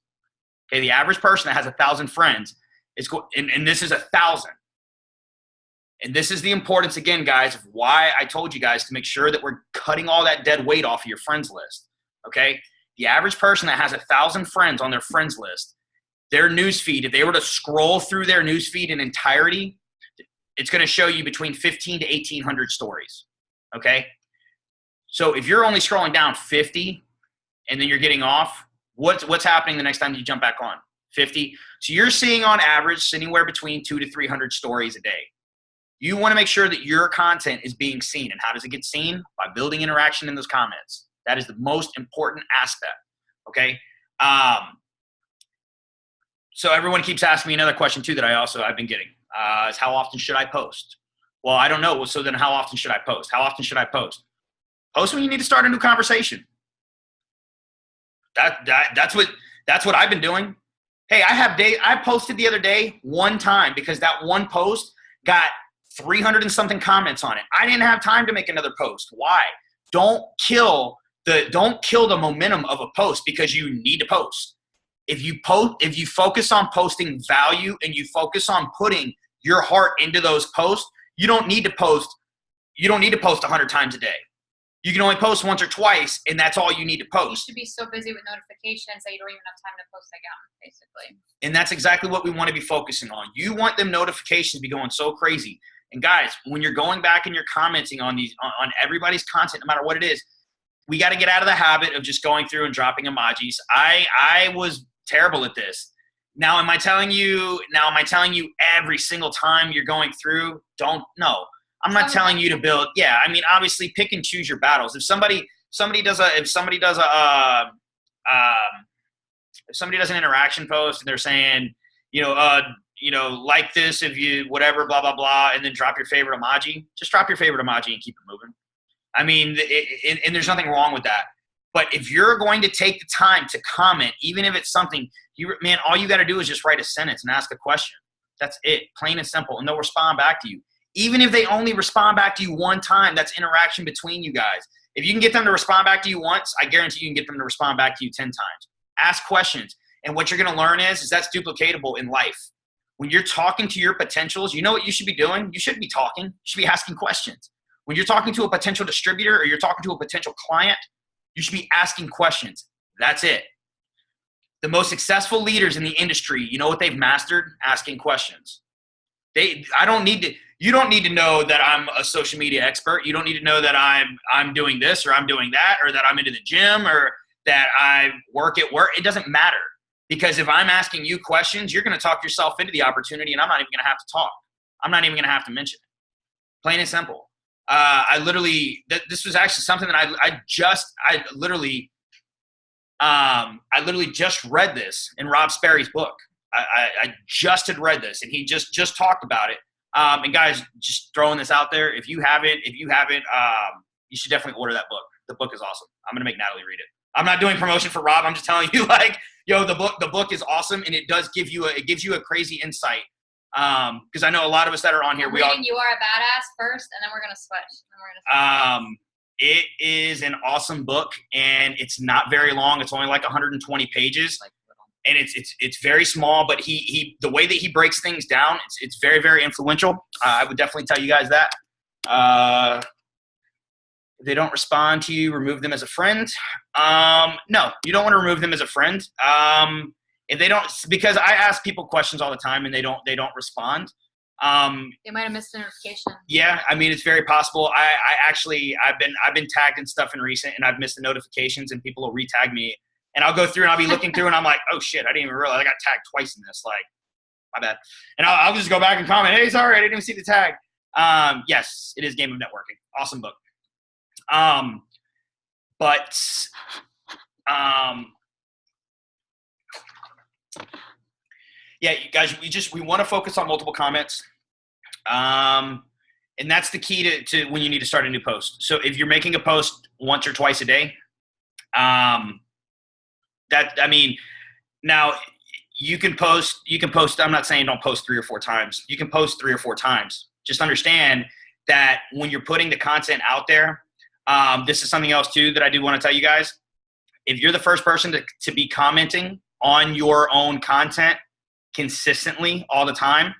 okay, the average person that has 1,000 friends and this is 1,000. And this is the importance, again, guys, of why I told you guys to make sure that we're cutting all that dead weight off of your friends list, okay? The average person that has 1,000 friends on their friends list, their newsfeed, if they were to scroll through their newsfeed in entirety, it's going to show you between 15 to 1,800 stories, okay? So if you're only scrolling down 50 and then you're getting off, what's happening the next time you jump back on? 50. So you're seeing on average anywhere between 200 to 300 stories a day. You want to make sure that your content is being seen. And how does it get seen? By building interaction in those comments. That is the most important aspect, okay? So everyone keeps asking me another question too that I've been getting is how often should I post? Well, I don't know. Well, so then how often should I post? How often should I post? Post when you need to start a new conversation. That's what I've been doing. Hey, I posted the other day one time because that one post got 300 and something comments on it. I didn't have time to make another post. Why? Don't kill the momentum of a post because you need to post. If you focus on posting value and you focus on putting your heart into those posts, you don't need to post 100 times a day. You can only post once or twice, and that's all you need to post. You should be so busy with notifications that you don't even have time to post again, basically. And that's exactly what we want to be focusing on. You want them notifications to be going so crazy. And guys, when you're going back and you're commenting on everybody's content, no matter what it is, we got to get out of the habit of just going through and dropping emojis. I was terrible at this. Now, am I telling you every single time you're going through? No. I'm not telling you to build. Yeah, I mean, obviously, pick and choose your battles. If somebody does an interaction post and they're saying, like this if you whatever, blah blah blah, and then drop your favorite emoji. Just drop your favorite emoji and keep it moving. I mean, and there's nothing wrong with that. But if you're going to take the time to comment, even if it's something all you got to do is just write a sentence and ask a question. That's it, plain and simple, and they'll respond back to you. Even if they only respond back to you one time, that's interaction between you guys. If you can get them to respond back to you once, I guarantee you can get them to respond back to you 10 times. Ask questions. And what you're going to learn is that's duplicatable in life. When you're talking to your potentials, you know what you should be doing? You shouldn't be talking. You should be asking questions. When you're talking to a potential distributor or you're talking to a potential client, you should be asking questions. That's it. The most successful leaders in the industry, you know what they've mastered? Asking questions. You don't need to know that I'm a social media expert. You don't need to know that I'm doing this or I'm doing that or that I'm into the gym or that I work at work. It doesn't matter, because if I'm asking you questions, you're going to talk yourself into the opportunity, and I'm not even going to have to talk. I'm not even going to have to mention it. Plain and simple. This was actually something that I literally just read this in Rob Sperry's book. I just had read this, and he just talked about it. And guys, just throwing this out there, if you haven't, you should definitely order that book. The book is awesome. I'm gonna make Natalie read it. I'm not doing promotion for Rob. I'm just telling you, the book is awesome, and it gives you a crazy insight. Because I know a lot of us that are on here, You Are a Badass first, and then we're gonna switch. It is an awesome book, and it's not very long. It's only like 120 pages. And it's very small, but he the way that he breaks things down, it's very, very influential. I would definitely tell you guys that. If they don't respond to you, remove them as a friend. No, you don't want to remove them as a friend. If they don't, because I ask people questions all the time and they don't respond. They might have missed a notification. Yeah, I mean, it's very possible. I've been tagged in stuff in recent, and I've missed the notifications, and people will re-tag me, and I'll go through and I'll be looking through, and I'm like, oh shit, I didn't even realize I got tagged twice in this. Like, my bad. And I'll just go back and comment, hey, sorry, I didn't even see the tag. Yes, it is Game of Networking. Awesome book. Yeah, you guys, we want to focus on multiple comments. And that's the key to when you need to start a new post. So if you're making a post once or twice a day, now you can post, I'm not saying don't post 3 or 4 times. You can post 3 or 4 times. Just understand that when you're putting the content out there, this is something else too that I do want to tell you guys. If you're the first person to be commenting on your own content consistently all the time,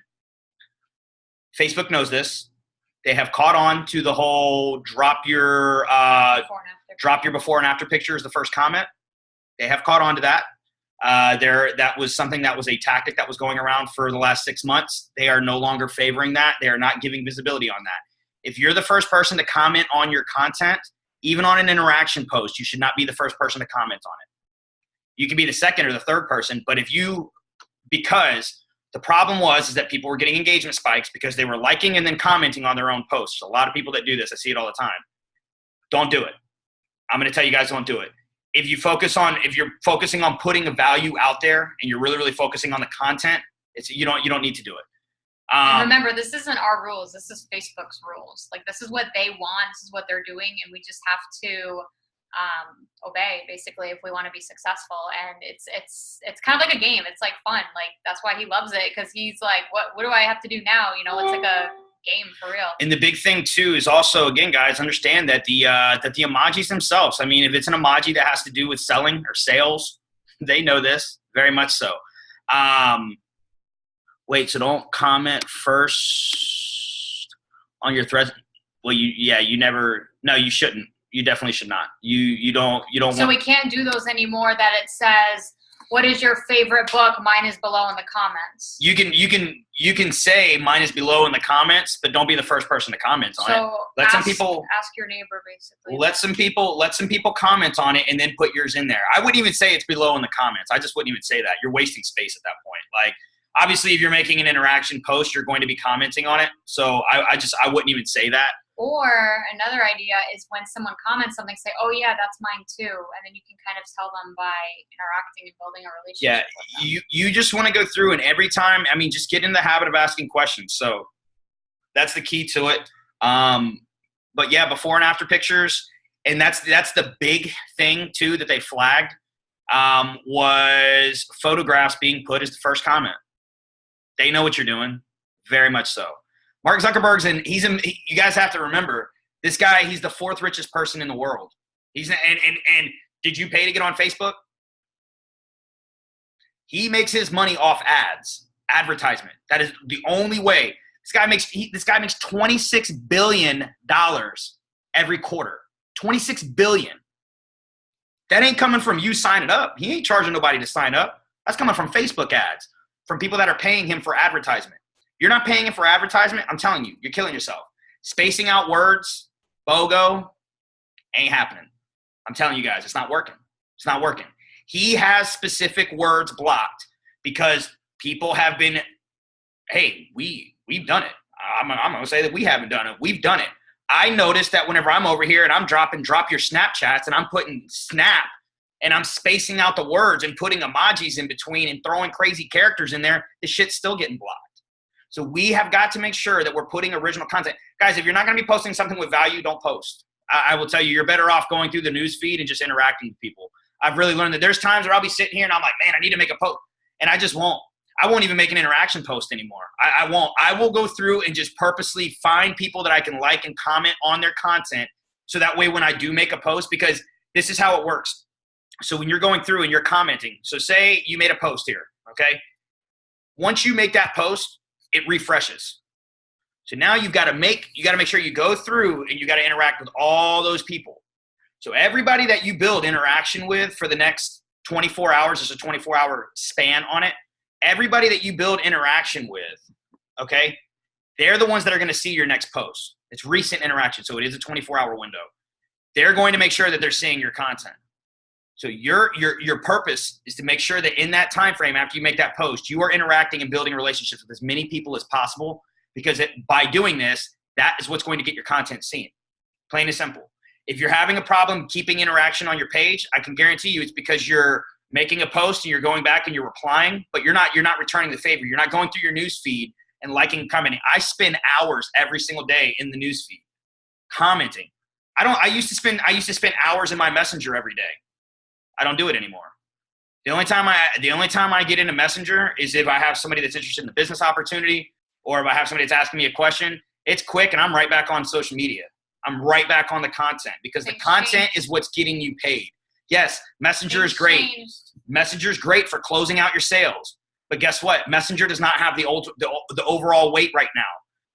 Facebook knows this. They have caught on to the whole drop your before and after picture as the first comment. They have caught on to that. That was something that was a tactic that was going around for the last 6 months. They are no longer favoring that. They are not giving visibility on that. If you're the first person to comment on your content, even on an interaction post, you should not be the first person to comment on it. You can be the second or the third person, but because the problem is that people were getting engagement spikes because they were liking and then commenting on their own posts. A lot of people that do this, I see it all the time. Don't do it. I'm going to tell you guys, don't do it. If you're focusing on putting a value out there and you're really, really focusing on the content, you don't need to do it. And remember, this isn't our rules. This is Facebook's rules. Like, this is what they want. This is what they're doing. And we just have to obey, basically, if we want to be successful. And it's kind of like a game. It's like fun. Like, that's why he loves it, because he's like, what do I have to do now? You know, it's like a game for real. And the big thing too is also, again, guys, understand that the emojis themselves, I mean, if it's an emoji that has to do with selling or sales, they know this very much so. Wait, so don't comment first on your thread. Well, you shouldn't. You definitely should not. You don't. So we can't do those anymore. That it says, what is your favorite book? Mine is below in the comments. You can say mine is below in the comments, but don't be the first person to comment on it. Let some people ask your neighbor, basically. Let some people comment on it and then put yours in there. I wouldn't even say it's below in the comments. I just wouldn't even say that. You're wasting space at that point. Like, obviously, if you're making an interaction post, you're going to be commenting on it. So I wouldn't even say that. Or another idea is when someone comments something, say, oh, yeah, that's mine too. And then you can kind of tell them by interacting and building a relationship with them. You just want to go through, and every time, I mean, just get in the habit of asking questions. So that's the key to it. But yeah, before and after pictures, and that's the big thing too that they flagged, was photographs being put as the first comment. They know what you're doing, very much so. Mark Zuckerberg's you guys have to remember, this guy, he's the 4th richest person in the world. And did you pay to get on Facebook? He makes his money off advertisement. That is the only way. This guy makes $26 billion every quarter. $26 billion. That ain't coming from you signing up. He ain't charging nobody to sign up. That's coming from Facebook ads, from people that are paying him for advertisement. You're not paying him for advertisement, I'm telling you, you're killing yourself. Spacing out words, BOGO, ain't happening. I'm telling you guys, it's not working. It's not working. He has specific words blocked because people have been, hey, we've done it. I'm going to say that we haven't done it. We've done it. I noticed that whenever I'm over here and I'm drop your Snapchats and I'm putting snap and I'm spacing out the words and putting emojis in between and throwing crazy characters in there, the shit's still getting blocked. So we have got to make sure that we're putting original content. Guys, if you're not going to be posting something with value, don't post. I will tell you, you're better off going through the news feed and just interacting with people. I've really learned that there's times where I'll be sitting here and I'm like, man, I need to make a post. And I just won't. I won't even make an interaction post anymore. I won't. I will go through and just purposely find people that I can like and comment on their content. So that way when I do make a post, because this is how it works. So when you're going through and you're commenting, so say you made a post here, okay? Once you make that post, it refreshes. So now you got to make sure you go through and you got to interact with all those people. So everybody that you build interaction with for the next 24 hours, there's a 24-hour span on it. Everybody that you build interaction with, okay, They're the ones that are going to see your next post. It's recent interaction, so it is a 24-hour window. They're going to make sure that they're seeing your content. So your purpose is to make sure that in that time frame after you make that post, you are interacting and building relationships with as many people as possible, because by doing this, that is what's going to get your content seen. Plain and simple. If you're having a problem keeping interaction on your page, I can guarantee you it's because you're making a post and you're going back and you're replying, but you're not returning the favor. You're not going through your news feed and liking and commenting. I spend hours every single day in the news feed commenting. I used to spend hours in my Messenger every day. I don't do it anymore. The only time I get into Messenger is if I have somebody that's interested in the business opportunity, or if I have somebody that's asking me a question. It's quick and I'm right back on social media. I'm right back on the content, because the content is what's getting you paid. Yes, Messenger is great. Messenger is great for closing out your sales. But guess what? Messenger does not have the overall weight right now.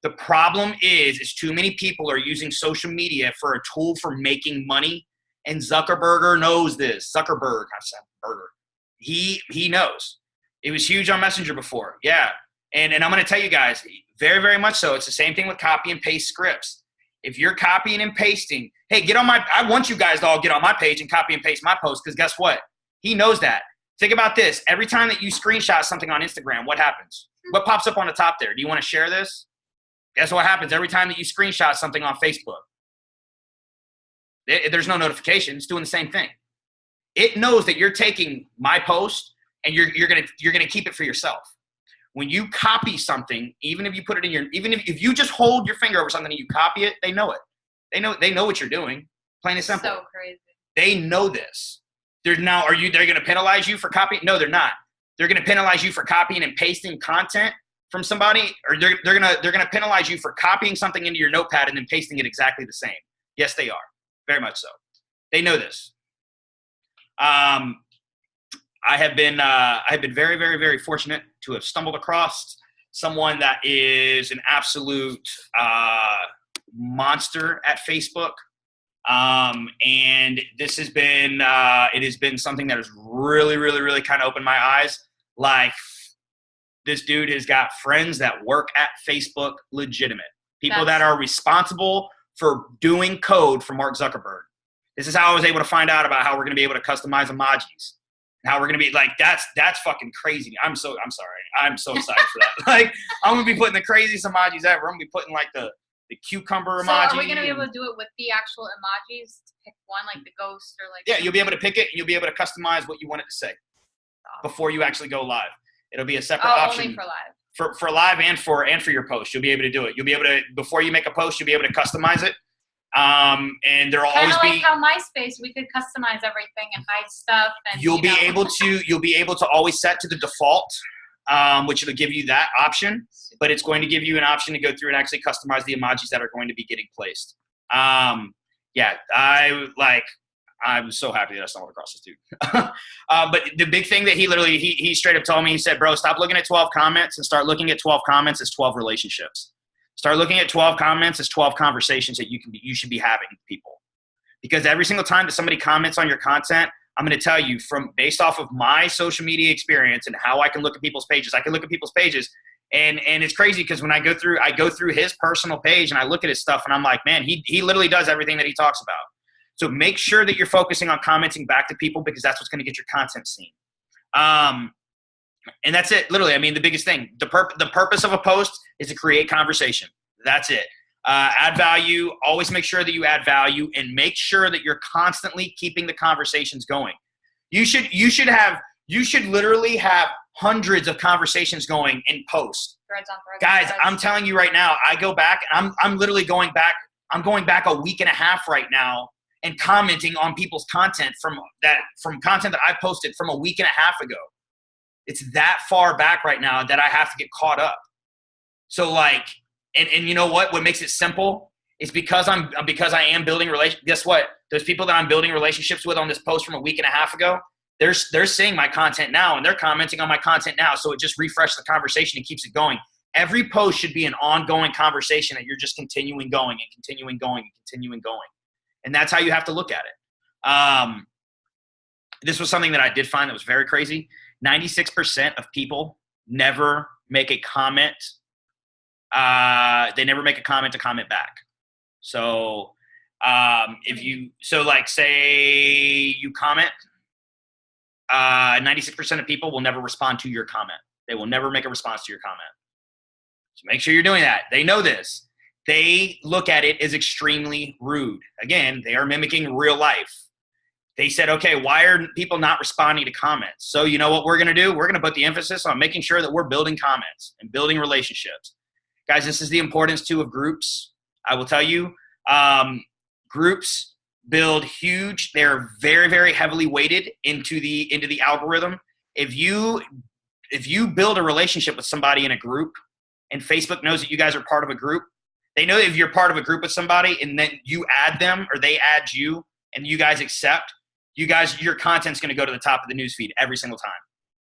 The problem is too many people are using social media for a tool for making money. And Zuckerberg knows this. Zuckerberg, I said burger. He knows. It was huge on Messenger before. Yeah. And I'm going to tell you guys, very, very much so. It's the same thing with copy and paste scripts. If you're copying and pasting, hey, I want you guys to all get on my page and copy and paste my post, because guess what? He knows that. Think about this. Every time that you screenshot something on Instagram, what happens? What pops up on the top there? Do you want to share this? Guess what happens every time that you screenshot something on Facebook? There's no notification. It's doing the same thing. It knows that you're taking my post and you're gonna keep it for yourself. When you copy something, even if you put it in even if you just hold your finger over something and you copy it, they know it. They know what you're doing. Plain and simple. So crazy. They know this. They're gonna penalize you for copying? No, they're not. They're gonna penalize you for copying and pasting content from somebody, or they're gonna penalize you for copying something into your notepad and then pasting it exactly the same. Yes, they are. Very much so. They know this. I have been very, very, very fortunate to have stumbled across someone that is an absolute monster at Facebook. And this has been it has been something that has really, really, really kind of opened my eyes. Like, this dude has got friends that work at Facebook, legitimate people that are responsible for doing code for Mark Zuckerberg. This is how I was able to find out about how we're going to be able to customize emojis. How we're going to be like, that's fucking crazy. I'm sorry. I'm so excited for that. Like, I'm going to be putting the craziest emojis ever. I'm going to be putting like the cucumber emoji. So are we going to be able to do it with the actual emojis? Pick one, like the ghost or like. Yeah, you'll be able to pick it and you'll be able to customize what you want it to say before you actually go live. It'll be a separate option. Only for live. For live and for your post, you'll be able to do it. You'll be able to, before you make a post, you'll be able to customize it. And there'll always be like how MySpace, we could customize everything and hide stuff. And you'll be able to always set to the default, which will give you that option. But it's going to give you an option to go through and actually customize the emojis that are going to be getting placed. I'm so happy that I stumbled across this dude. But the big thing that he straight up told me, he said, bro, stop looking at 12 comments and start looking at 12 comments as 12 relationships. Start looking at 12 comments as 12 conversations that you should be having with people. Because every single time that somebody comments on your content, I'm going to tell you, based off of my social media experience and how I can look at people's pages, and it's crazy because when I go through his personal page and I look at his stuff and I'm like, man, he literally does everything that he talks about. So make sure that you're focusing on commenting back to people, because that's what's going to get your content seen. And that's it. Literally, I mean, the biggest thing, the purpose of a post is to create conversation. That's it. Add value. Always make sure that you add value, and make sure that you're constantly keeping the conversations going. You should literally have hundreds of conversations going in post. Threads on threads. Guys, I'm telling you right now, I go back and I'm literally going back. I'm going back a week and a half right now and commenting on people's content from content that I posted from a week and a half ago. It's that far back right now that I have to get caught up. So like, and you know what makes it simple is because I am building relationships. Guess what? Those people that I'm building relationships with on this post from a week and a half ago, they're seeing my content now and they're commenting on my content now. So it just refreshes the conversation and keeps it going. Every post should be an ongoing conversation that you're just continuing going and continuing going and continuing going. And that's how you have to look at it. This was something that I did find that was very crazy. 96% of people never make a comment they never make a comment to comment back. So like say you comment, 96% of people will never respond to your comment. They will never make a response to your comment. So make sure you're doing that. They know this. They look at it as extremely rude. Again, they are mimicking real life. They said, okay, why are people not responding to comments? So you know what we're going to do? We're going to put the emphasis on making sure that we're building comments and building relationships. Guys, this is the importance too of groups. I will tell you, groups build huge. They're very, very heavily weighted into the algorithm. If you build a relationship with somebody in a group and Facebook knows that you guys are part of a group, they know if you're part of a group with somebody and then you add them or they add you and you guys accept, your content's going to go to the top of the newsfeed every single time.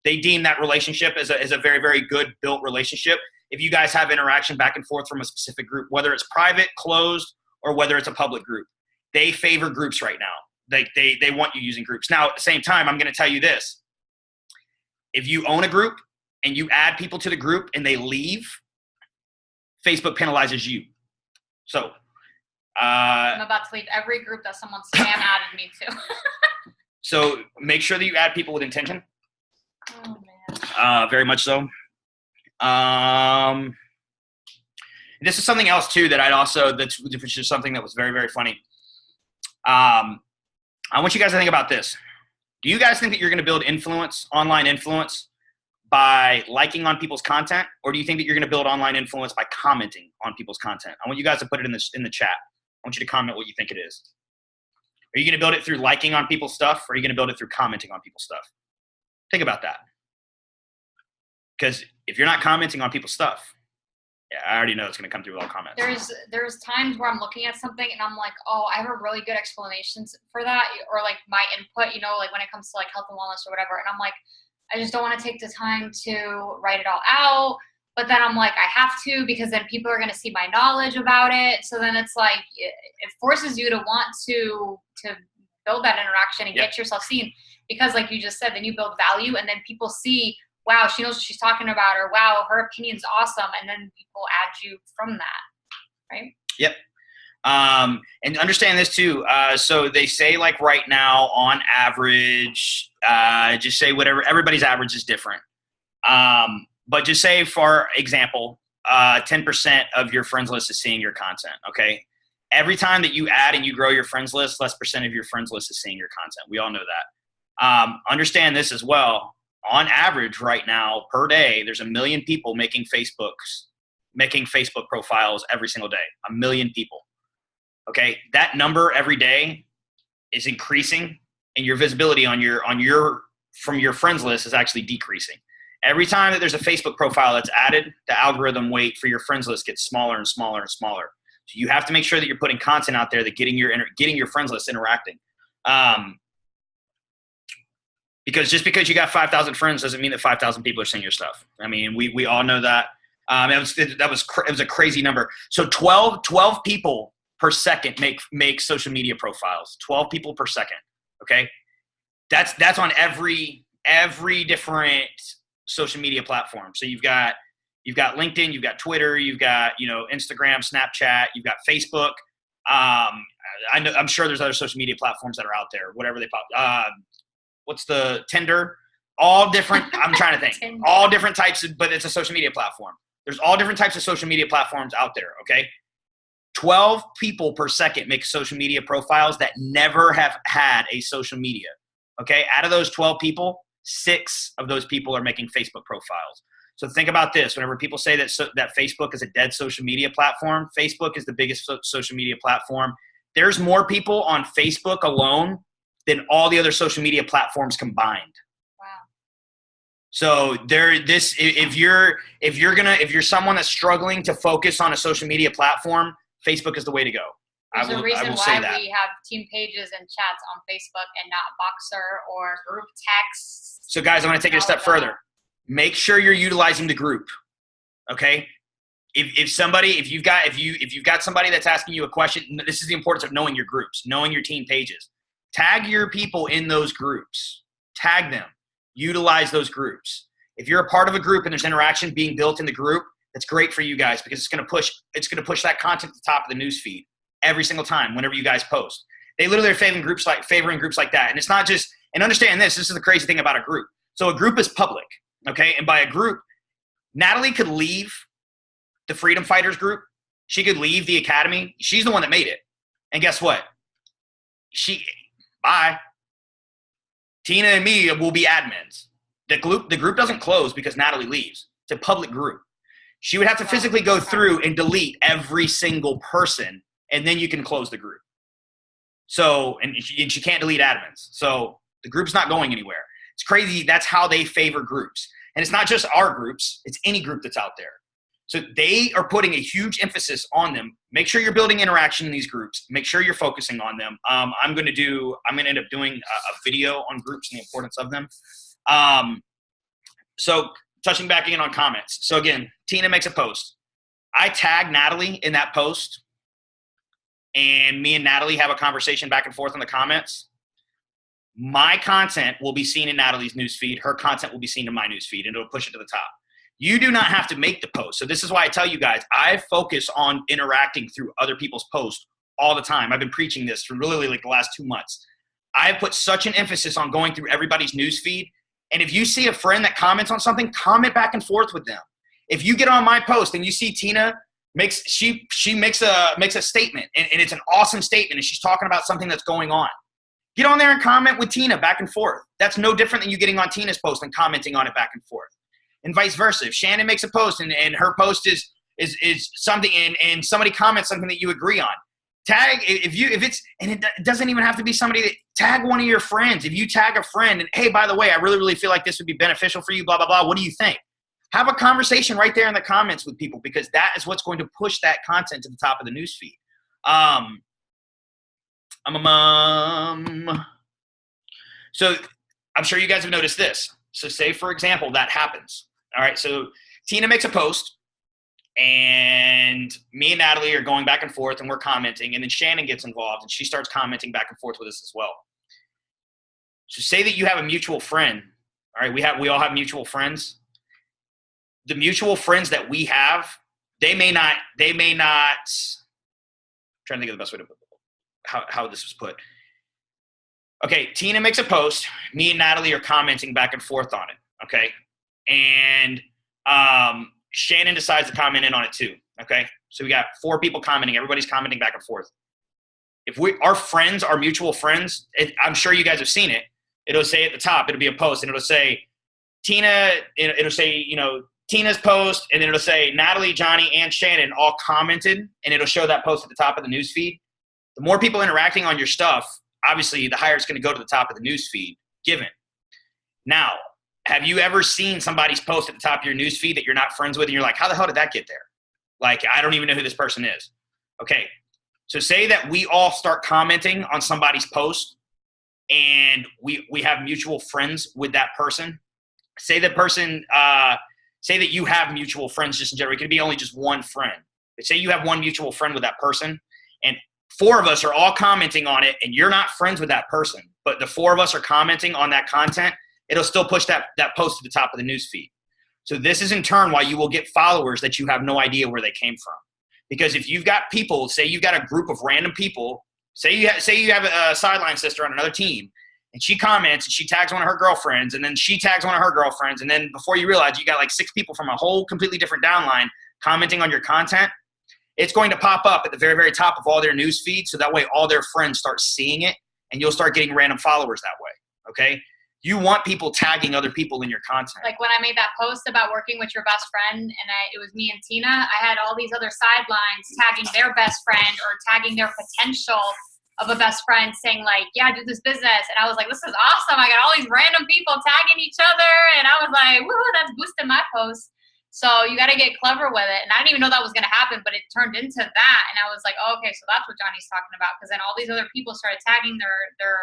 They deem that relationship as a very, very good built relationship. If you guys have interaction back and forth from a specific group, whether it's private, closed, or whether it's a public group, they favor groups right now. They want you using groups. Now, at the same time, I'm going to tell you this. If you own a group and you add people to the group and they leave, Facebook penalizes you. So I'm about to leave every group that someone spam added me to. So make sure that you add people with intention. Oh, man. Very much so. This is something else too that which is something that was very, very funny. I want you guys to think about this. Do you guys think that you're going to build online influence, by liking on people's content, or do you think that you're going to build online influence by commenting on people's content? I want you guys to put it in the chat. I want you to comment what you think it is. Are you going to build it through liking on people's stuff, or are you going to build it through commenting on people's stuff? Think about that. Because if you're not commenting on people's stuff, yeah, I already know it's going to come through with all comments. There's times where I'm looking at something and I'm like, oh, I have a really good explanation for that, or like my input, like when it comes to like health and wellness or whatever, and I'm like, I just don't want to take the time to write it all out. But then I'm like, I have to, because then people are going to see my knowledge about it. So then it's like, it forces you to want to build that interaction and get yourself seen. Because like you just said, then you build value and then people see, wow, she knows what she's talking about, or wow, her opinion's awesome. And then people add you from that, right? Yep. And understand this too. So they say like right now on average, just say whatever, everybody's average is different. But just say for example, 10% of your friends list is seeing your content. Okay. Every time that you add and you grow your friends list, less percent of your friends list is seeing your content. We all know that. Understand this as well. On average right now per day, there's 1 million people making Facebook profiles every single day. 1 million people. Okay, that number every day is increasing, and your visibility from your friends list is actually decreasing. Every time that there's a Facebook profile that's added, the algorithm weight for your friends list gets smaller and smaller and smaller. So you have to make sure that you're putting content out there that getting your friends list interacting. Because just because you got 5,000 friends doesn't mean that 5,000 people are seeing your stuff. I mean, we all know that. It was a crazy number. So 12 people per second make social media profiles. 12 people per second. Okay, that's on every different social media platform. So you've got LinkedIn, you've got Twitter, you've got Instagram, Snapchat, you've got Facebook. I'm sure there's other social media platforms that are out there. Whatever they pop. What's the Tinder? All different. I'm trying to think. All different types but it's a social media platform. There's all different types of social media platforms out there. Okay. 12 people per second make social media profiles that never have had a social media. Okay. Out of those 12 people, 6 of those people are making Facebook profiles. So think about this. Whenever people say that Facebook is a dead social media platform, Facebook is the biggest social media platform. There's more people on Facebook alone than all the other social media platforms combined. Wow. So if you're someone that's struggling to focus on a social media platform, Facebook is the way to go. There's a reason why we have team pages and chats on Facebook and not Boxer or group texts. So guys, I'm going to take it a step further. Make sure you're utilizing the group. Okay. If you've got somebody that's asking you a question, this is the importance of knowing your groups, knowing your team pages. Tag your people in those groups. Tag them. Utilize those groups. If you're a part of a group and there's interaction being built in the group, It's great for you guys because it's going to push that content to the top of the news feed every single time whenever you guys post. They literally are favoring groups like that. And it's not just, and understand this is the crazy thing about a group. So a group is public, okay? And by a group, Natalie could leave the Freedom Fighters group. She could leave the academy. She's the one that made it. And guess what? Bye. Tina and me will be admins. The group doesn't close because Natalie leaves. It's a public group. She would have to physically go through and delete every single person, and then you can close the group. So, and she can't delete admins. So the group's not going anywhere. It's crazy. That's how they favor groups. And it's not just our groups. It's any group that's out there. So they are putting a huge emphasis on them. Make sure you're building interaction in these groups. Make sure you're focusing on them. I'm going to end up doing a video on groups and the importance of them. So touching back in on comments. So again, Tina makes a post. I tag Natalie in that post, and me and Natalie have a conversation back and forth in the comments. My content will be seen in Natalie's newsfeed. Her content will be seen in my newsfeed, and it'll push it to the top. You do not have to make the post. So this is why I tell you guys, I focus on interacting through other people's posts all the time. I've been preaching this for really like the last 2 months. I've put such an emphasis on going through everybody's newsfeed. And if you see a friend that comments on something, comment back and forth with them. If you get on my post and you see Tina makes a statement, and it's an awesome statement, and she's talking about something that's going on, get on there and comment with Tina back and forth. That's no different than you getting on Tina's post and commenting on it back and forth. And vice versa. If Shannon makes a post and her post is something and somebody comments something that you agree on, tag it doesn't even have to be somebody that tag one of your friends. If you tag a friend and, hey, by the way, I really feel like this would be beneficial for you, blah, blah, blah. What do you think? Have a conversation right there in the comments with people, because that is what's going to push that content to the top of the newsfeed. So I'm sure you guys have noticed this. So say, for example, that happens. All right, so Tina makes a post, and me and Natalie are going back and forth, and we're commenting, and then Shannon gets involved, and she starts commenting back and forth with us as well. So say that you have a mutual friend. All right, we all have mutual friends. The mutual friends that we have, they may not I'm trying to think of the best way to put how this was put. Okay, Tina makes a post. Me and Natalie are commenting back and forth on it, okay? And Shannon decides to comment in on it too, okay? So we got 4 people commenting. Everybody's commenting back and forth. If our friends are mutual friends, I'm sure you guys have seen it. It'll say at the top, it'll be a post, and it'll say Tina, it'll say, Tina's post, and then it'll say Natalie, Johnny, and Shannon all commented, and it'll show that post at the top of the news feed. The more people interacting on your stuff, obviously, the higher it's going to go to the top of the news feed, given. Now, have you ever seen somebody's post at the top of your news feed that you're not friends with, and you're like, how the hell did that get there? Like, I don't even know who this person is. Okay, so say that we all start commenting on somebody's post, and we have mutual friends with that person. Say that you have mutual friends just in general. It could be only just one friend. But say you have one mutual friend with that person, and 4 of us are all commenting on it, and you're not friends with that person, but the 4 of us are commenting on that content, it'll still push that post to the top of the news feed. So this is in turn why you will get followers that you have no idea where they came from. Because if you've got people, say you've got a group of random people, say you have a sideline sister on another team, and she comments and she tags one of her girlfriends, and then she tags one of her girlfriends, and then before you realize you got like 6 people from a whole completely different downline commenting on your content, it's going to pop up at the very, very top of all their news feeds, so that way all their friends start seeing it, and you'll start getting random followers that way, okay? You want people tagging other people in your content. Like when I made that post about working with your best friend, and it was me and Tina, I had all these other sidelines tagging their best friend or tagging their potential of a best friend, saying like, yeah, do this business. And I was like, this is awesome. I got all these random people tagging each other. And I was like, woo, that's boosting my post. So you got to get clever with it. And I didn't even know that was going to happen, but it turned into that. And I was like, oh, okay, so that's what Johnny's talking about. Because then all these other people started tagging their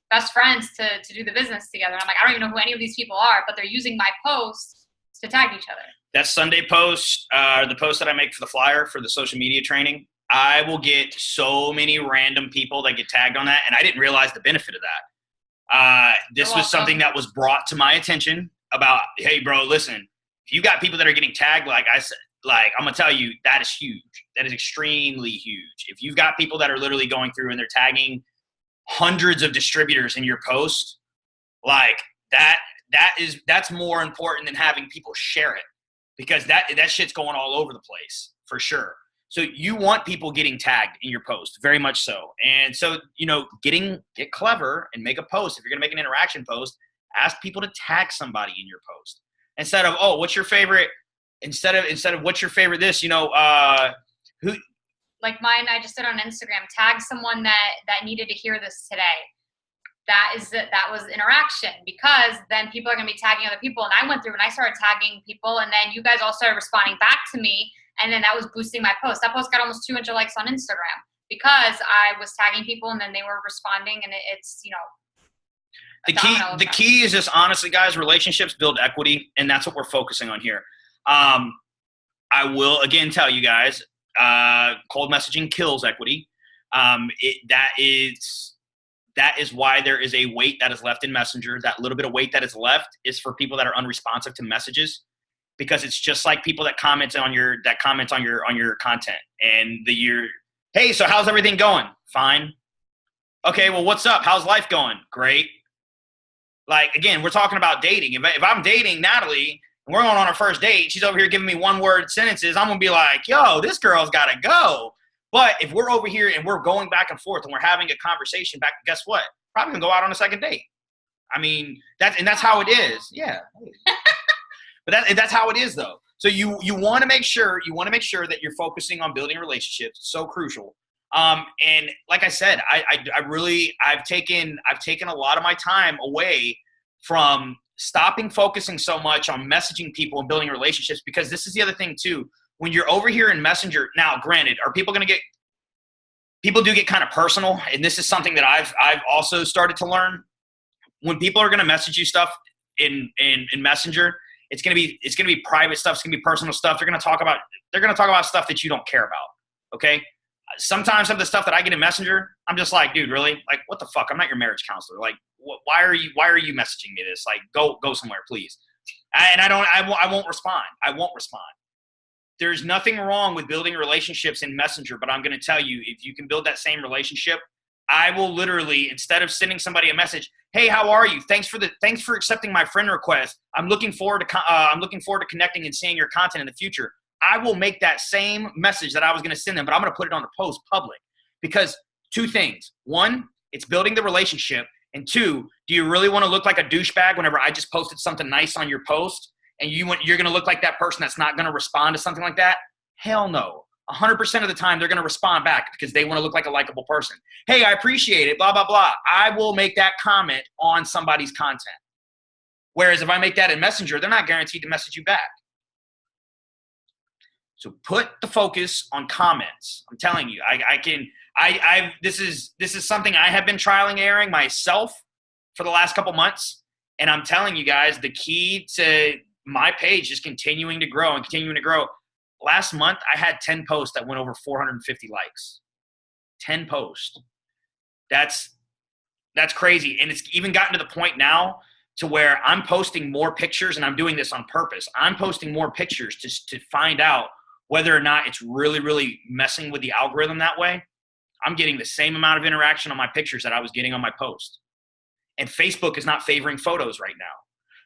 best friends to do the business together. And I'm like, I don't even know who any of these people are, but they're using my posts to tag each other. That Sunday post, the post that I make for the flyer for the social media training, I will get so many random people that get tagged on that, and I didn't realize the benefit of that. This was something that was brought to my attention about, hey, bro, listen, if you got people that are getting tagged, like like, I'm going to tell you, that is huge. That is extremely huge. If you've got people that are literally going through and they're tagging hundreds of distributors in your post, like that's more important than having people share it, because that shit's going all over the place for sure. So you want people getting tagged in your post, very much so. And so, get clever and make a post. If you're going to make an interaction post, ask people to tag somebody in your post instead of, oh, what's your favorite? Instead of what's your favorite this, who. Like mine, I just did on Instagram, tag someone that needed to hear this today. That was interaction, because then people are going to be tagging other people. And I went through and I started tagging people, and then you guys all started responding back to me. And then that was boosting my post. That post got almost 200 likes on Instagram because I was tagging people and then they were responding, and it's, the key is just, honestly, guys, relationships build equity, and that's what we're focusing on here. I will again tell you guys, cold messaging kills equity. That is why there is a weight that is left in Messenger. That little bit of weight that is left is for people that are unresponsive to messages, because it's just like people that comment on your content, and hey, so how's everything going? Fine. Okay, well, what's up? How's life going? Great. Like, again, we're talking about dating. If I'm dating Natalie and we're going on our first date, she's over here giving me one-word sentences, I'm going to be like, yo, this girl's got to go. But if we're over here and we're going back and forth and we're having a conversation back, guess what? Probably going to go out on a second date. I mean, that's how it is. Yeah. But that's how it is, though. So you want to make sure that you're focusing on building relationships. It's so crucial. And like I said, I've taken a lot of my time away from stopping focusing so much on messaging people and building relationships, because this is the other thing too. When you're over here in Messenger, now granted, people do get kind of personal, and this is something that I've also started to learn. When people are going to message you stuff in Messenger, it's going to be private stuff. It's going to be personal stuff. They're going to talk about stuff that you don't care about. Okay. Sometimes some of the stuff that I get in Messenger, I'm just like, dude, really? Like, what the fuck? I'm not your marriage counselor. Like, why are you messaging me this? Like, go somewhere, please. And I won't respond. I won't respond. There's nothing wrong with building relationships in Messenger, but I'm going to tell you, if you can build that same relationship, I will literally, instead of sending somebody a message, hey, how are you? Thanks for accepting my friend request. I'm looking forward to connecting and seeing your content in the future. I will make that same message that I was going to send them, but I'm going to put it on the post public, because two things. One, it's building the relationship. And two, do you really want to look like a douchebag whenever I just posted something nice on your post, and you're going to look like that person that's not going to respond to something like that? Hell no. 100% of the time, they're going to respond back because they want to look like a likable person. Hey, I appreciate it, blah, blah, blah. I will make that comment on somebody's content. Whereas if I make that in Messenger, they're not guaranteed to message you back. So put the focus on comments. I'm telling you, this is something I have been trialing and erroring myself for the last couple months. And I'm telling you guys, the key to my page is continuing to grow and continuing to grow. Last month, I had 10 posts that went over 450 likes. 10 posts. That's crazy. And it's even gotten to the point now to where I'm posting more pictures, and I'm doing this on purpose. I'm posting more pictures to find out whether or not it's really, really messing with the algorithm that way. I'm getting the same amount of interaction on my pictures that I was getting on my post. And Facebook is not favoring photos right now.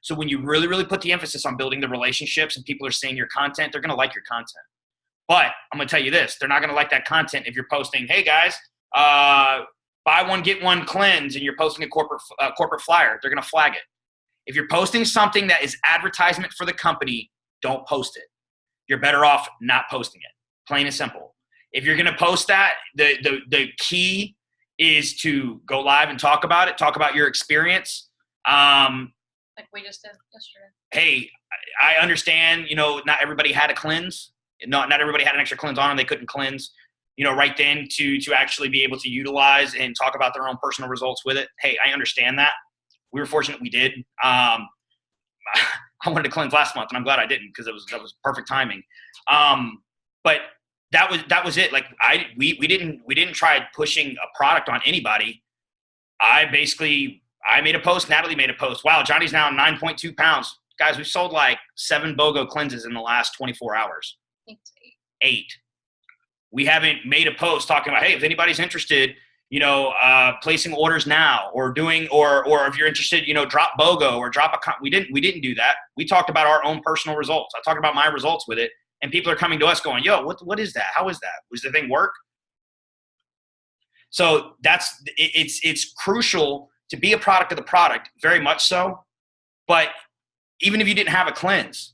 So when you really, really put the emphasis on building the relationships and people are seeing your content, they're going to like your content. But I'm going to tell you this, they're not going to like that content if you're posting, hey guys, buy one, get one cleanse, and you're posting a corporate flyer. They're going to flag it. If you're posting something that is advertisement for the company, don't post it. You're better off not posting it. Plain and simple. If you're going to post that, the key is to go live and talk about it, talk about your experience. Like we just did yesterday. Hey, I understand, not everybody had a cleanse. Not everybody had an extra cleanse on and they couldn't cleanse, right then to actually be able to utilize and talk about their own personal results with it. Hey, I understand that. We were fortunate we did. I wanted to cleanse last month and I'm glad I didn't, because that was perfect timing. But that was it. Like we didn't try pushing a product on anybody. I made a post. Natalie made a post. Wow, Johnny's now 9.2 pounds. Guys, we've sold like 7 BOGO cleanses in the last 24 hours. think it's 8. We haven't made a post talking about, hey, if anybody's interested, you know, placing orders now, or doing, or if you're interested, you know, drop BOGO or drop a. We didn't do that. We talked about our own personal results. I talked about my results with it, and people are coming to us going, yo, what is that? How is that? Was the thing work? So it's crucial to be a product of the product, very much so. But even if you didn't have a cleanse,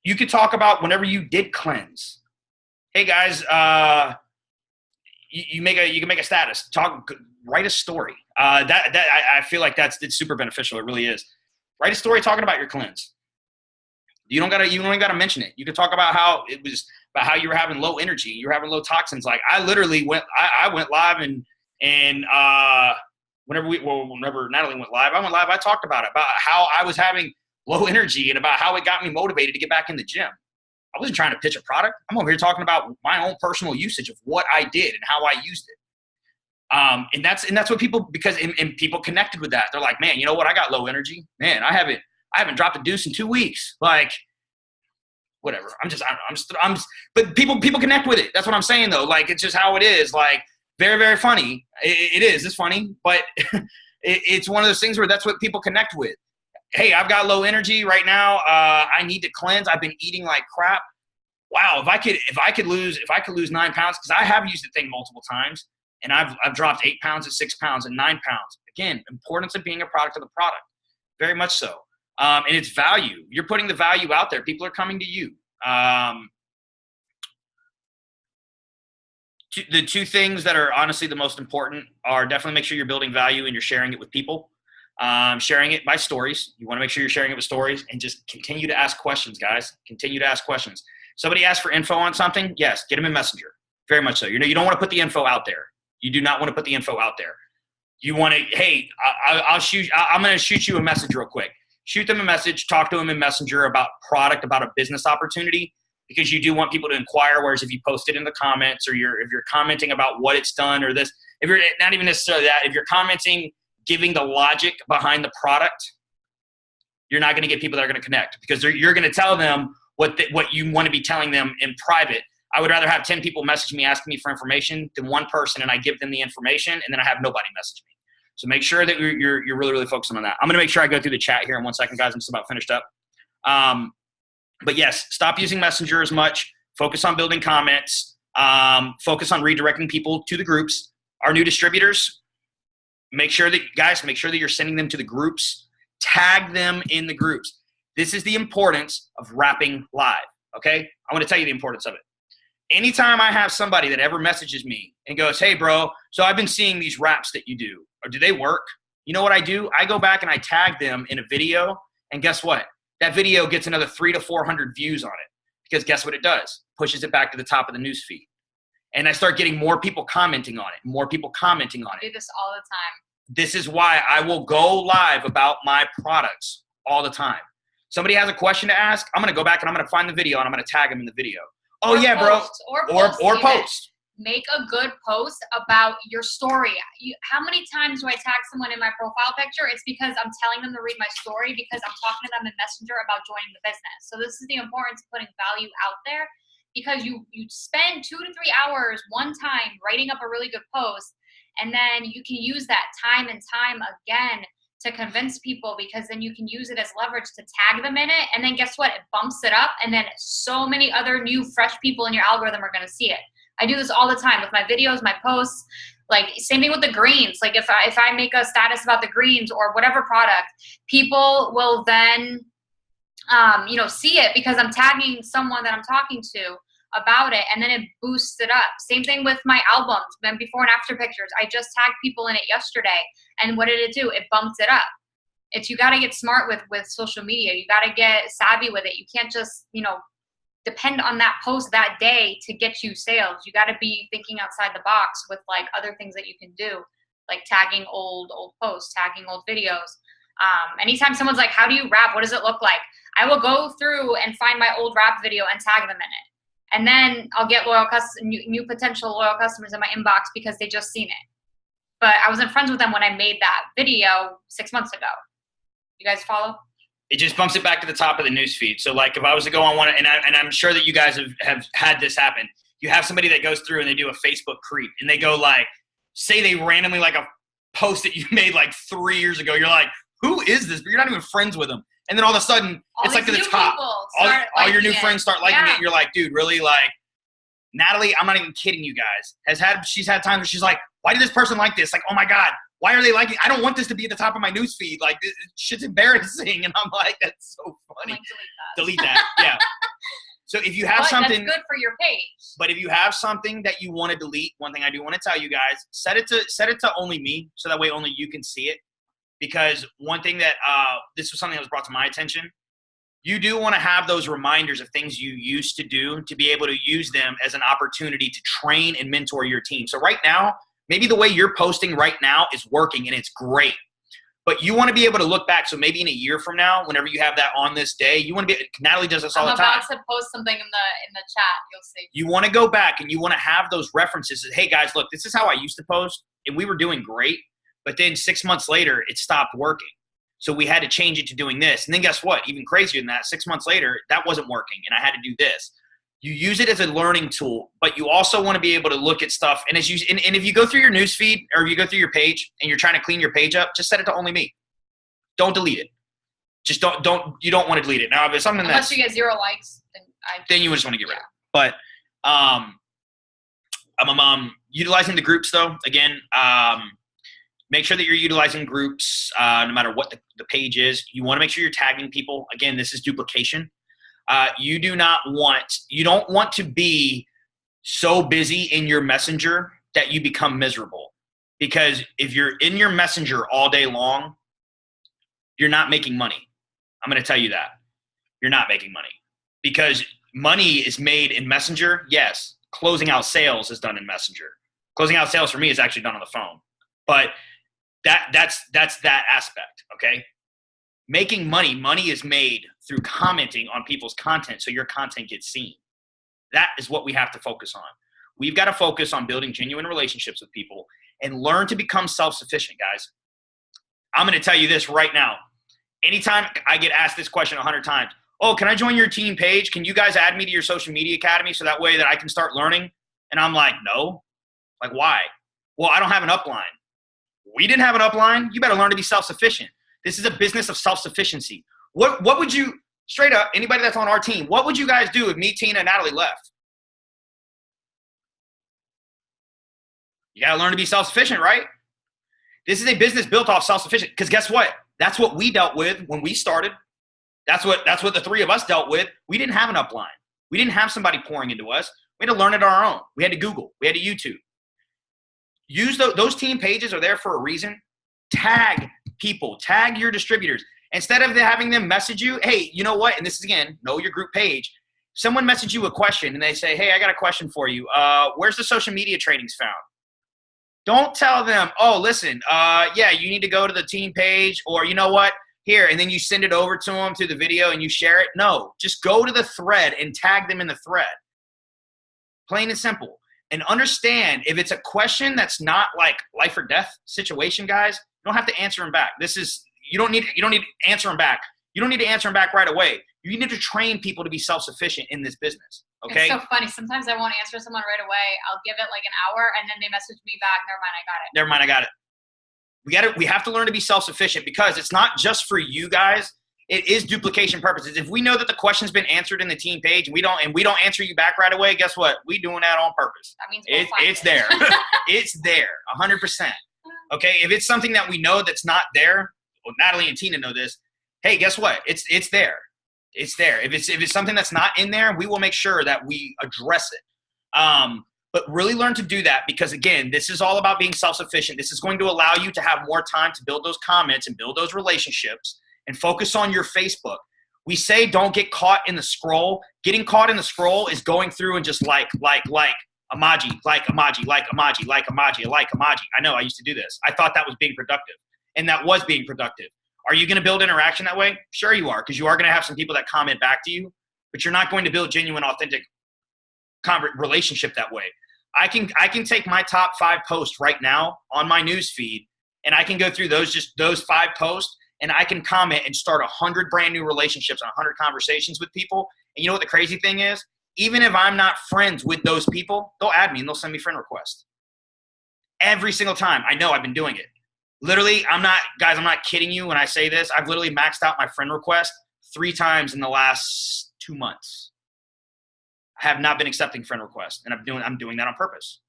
you could talk about whenever you did cleanse. Hey guys, you can make a status, write a story. I feel like it's super beneficial. It really is. Write a story talking about your cleanse. You don't gotta mention it. You can talk about how it was, about how you were having low energy, you were having low toxins. Like I literally went live and whenever Natalie went live, I talked about how I was having low energy and about how it got me motivated to get back in the gym. I wasn't trying to pitch a product. I'm over here talking about my own personal usage of what I did and how I used it. And that's what people, because people connected with that. They're like, man, you know what? I got low energy. Man, I haven't dropped a deuce in 2 weeks. Like, whatever. But people connect with it. That's what I'm saying though. Like, it's just how it is. Like, very, very funny. It is. It's funny, but it's one of those things where that's what people connect with. Hey, I've got low energy right now. I need to cleanse. I've been eating like crap. Wow, if I could lose 9 pounds, because I have used the thing multiple times, and I've dropped 8 pounds and 6 pounds and 9 pounds. Again, importance of being a product of the product, very much so. And it's value. You're putting the value out there. People are coming to you. The 2 things that are honestly the most important are definitely make sure you're building value and you're sharing it with people. Sharing it by stories. You want to make sure you're sharing it with stories, and just continue to ask questions, guys. Continue to ask questions. Somebody asks for info on something. Yes, get them in Messenger. Very much so. You don't want to put the info out there. You do not want to put the info out there. You want to, hey, I'm going to shoot you a message real quick. Shoot them a message, talk to them in Messenger about product, about a business opportunity, because you do want people to inquire. Whereas if you post it in the comments, or if you're commenting about what it's done or this, if you're not even necessarily that, if you're commenting, giving the logic behind the product, you're not going to get people that are going to connect, because you're going to tell them what you want to be telling them in private. I would rather have 10 people message me asking me for information than one person and I give them the information and then I have nobody message me. So make sure that you're really, really focusing on that. I'm going to make sure I go through the chat here in 1 second, guys. I'm just about finished up. But yes, stop using Messenger as much. Focus on building comments. Focus on redirecting people to the groups. Our new distributors, make sure that you're sending them to the groups. Tag them in the groups. This is the importance of wrapping live, okay? I want to tell you the importance of it. Anytime I have somebody that ever messages me and goes, hey, bro, so I've been seeing these wraps that you do, or do they work? You know what I do? I go back and I tag them in a video, and guess what? That video gets another 300 to 400 views on it, because guess what it does? Pushes it back to the top of the news feed. And I start getting more people commenting on it, more people commenting on it. I do this all the time. This is why I will go live about my products all the time. Somebody has a question to ask, I'm going to go back and I'm going to find the video and I'm going to tag them in the video. Oh, yeah, bro. Or post. Make a good post about your story. How many times do I tag someone in my profile picture? It's because I'm telling them to read my story, because I'm talking to them in Messenger about joining the business. So this is the importance of putting value out there, because you spend 2 to 3 hours one time writing up a really good post, and then you can use that time and time again to convince people, because then you can use it as leverage to tag them in it. And then guess what? It bumps it up, and then so many other new fresh people in your algorithm are going to see it. I do this all the time with my videos, my posts. Like, same thing with the greens. Like, if I make a status about the greens or whatever product, people will then see it, because I'm tagging someone that I'm talking to about it, and then it boosts it up. Same thing with my albums, then before and after pictures. I just tagged people in it yesterday, and what did it do? It bumped it up. You got to get smart with social media. You got to get savvy with it. You can't just depend on that post that day to get you sales. You got to be thinking outside the box with like other things that you can do, like tagging old posts, tagging old videos. Anytime someone's like, how do you rap? What does it look like? I will go through and find my old rap video and tag them in it. And then I'll get new potential loyal customers in my inbox because they just seen it. But I wasn't friends with them when I made that video 6 months ago. You guys follow? It just bumps it back to the top of the news feed. So like if I was to go on one, and I'm sure that you guys have had this happen, you have somebody that goes through and they do a Facebook creep and they go like, say they randomly like a post that you made like 3 years ago. You're like, who is this? But you're not even friends with them. And then all of a sudden it's like to the top. All your new friends start liking it. You're like, dude, really? Like Natalie, I'm not even kidding you guys, she's had times where she's like, why did this person like this? Like, oh my God, why are they liking? I don't want this to be at the top of my news feed. Like, this shit's embarrassing. And I'm like, that's so funny. Like, delete that. Yeah. So if you have something, that's good for your page. But if you have something that you want to delete, one thing I do want to tell you guys, set it to only me, so that way only you can see it. Because one thing that this was something that was brought to my attention. You do want to have those reminders of things you used to do to be able to use them as an opportunity to train and mentor your team. So right now, maybe the way you're posting right now is working and it's great. But you want to be able to look back. So maybe in a year from now, whenever you have that on this day, you want to be – Natalie does this all the time. I'm about to post something in the chat. You'll see. You want to go back and you want to have those references. Hey, guys, look, this is how I used to post, and we were doing great. But then 6 months later, it stopped working. So we had to change it to doing this. And then guess what? Even crazier than that, 6 months later, that wasn't working, and I had to do this. You use it as a learning tool, but you also want to be able to look at stuff. And and if you go through your news feed or you go through your page and you're trying to clean your page up, just set it to only me. Don't delete it. Just don't you don't want to delete it. Now, if it's something unless you get 0 likes, then you just want to get rid of it. But utilizing the groups though, again, make sure that you're utilizing groups no matter what the page is. You want to make sure you're tagging people. Again, this is duplication. You don't want to be so busy in your messenger that you become miserable. Because if you're in your messenger all day long, you're not making money. I'm going to tell you that. You're not making money. Because money is made in Messenger. Yes, closing out sales is done in Messenger. Closing out sales for me is actually done on the phone. But that's that aspect, okay? Making money is made through commenting on people's content so your content gets seen. That is what we have to focus on. We've got to focus on building genuine relationships with people and learn to become self-sufficient, guys. I'm going to tell you this right now. Anytime I get asked this question 100 times, oh, can I join your team page? Can you guys add me to your social media academy so that way that I can start learning? And I'm like, no. Like, why? Well, I don't have an upline. We didn't have an upline. You better learn to be self-sufficient. This is a business of self-sufficiency. What would you, straight up, anybody that's on our team, what would you guys do if me, Tina, and Natalie left? You got to learn to be self-sufficient, right? This is a business built off self-sufficient. Because guess what? That's what we dealt with when we started. That's what the three of us dealt with. We didn't have an upline. We didn't have somebody pouring into us. We had to learn it on our own. We had to Google. We had to YouTube. Use those team pages are there for a reason. Tag people. Tag your distributors. Instead of having them message you, hey, you know what? And this is, again, know your group page. Someone message you a question, and they say, hey, I got a question for you. Where's the social media trainings found? Don't tell them, oh, listen, yeah, you need to go to the team page, or you know what? Here, and then you send it over to them through the video and you share it. No, just go to the thread and tag them in the thread. Plain and simple. And understand, if it's a question that's not like life or death situation, guys, you don't have to answer them back. You don't need to answer them back. You don't need to answer them back right away. You need to train people to be self-sufficient in this business. Okay. It's so funny. Sometimes I won't answer someone right away. I'll give it like an hour and then they message me back. Never mind, I got it. We have to learn to be self-sufficient, because it's not just for you guys. It is duplication purposes. If we know that the question's been answered in the team page and we don't answer you back right away, guess what? We doing that on purpose. That means it's there. It's there, 100%. Okay. If it's something that we know that's not there, well, Natalie and Tina know this. Hey, guess what? It's there. It's there. If it's something that's not in there, we will make sure that we address it. But really learn to do that, because, again, this is all about being self-sufficient. This is going to allow you to have more time to build those comments and build those relationships and focus on your Facebook. We say don't get caught in the scroll. Getting caught in the scroll is going through and just like emoji, like emoji, like emoji, like emoji, like emoji. I know I used to do this. I thought that was being productive, and that was being productive. Are you going to build interaction that way? Sure you are, because you are going to have some people that comment back to you, but you're not going to build genuine, authentic relationship that way. I can take my top 5 posts right now on my news feed, and I can go through those 5 posts, and I can comment and start 100 brand new relationships and 100 conversations with people. And you know what the crazy thing is? Even if I'm not friends with those people, they'll add me and they'll send me friend requests. Every single time. I know, I've been doing it. Literally, I'm not kidding you when I say this. I've literally maxed out my friend request 3 times in the last 2 months. I have not been accepting friend requests, and I'm doing that on purpose.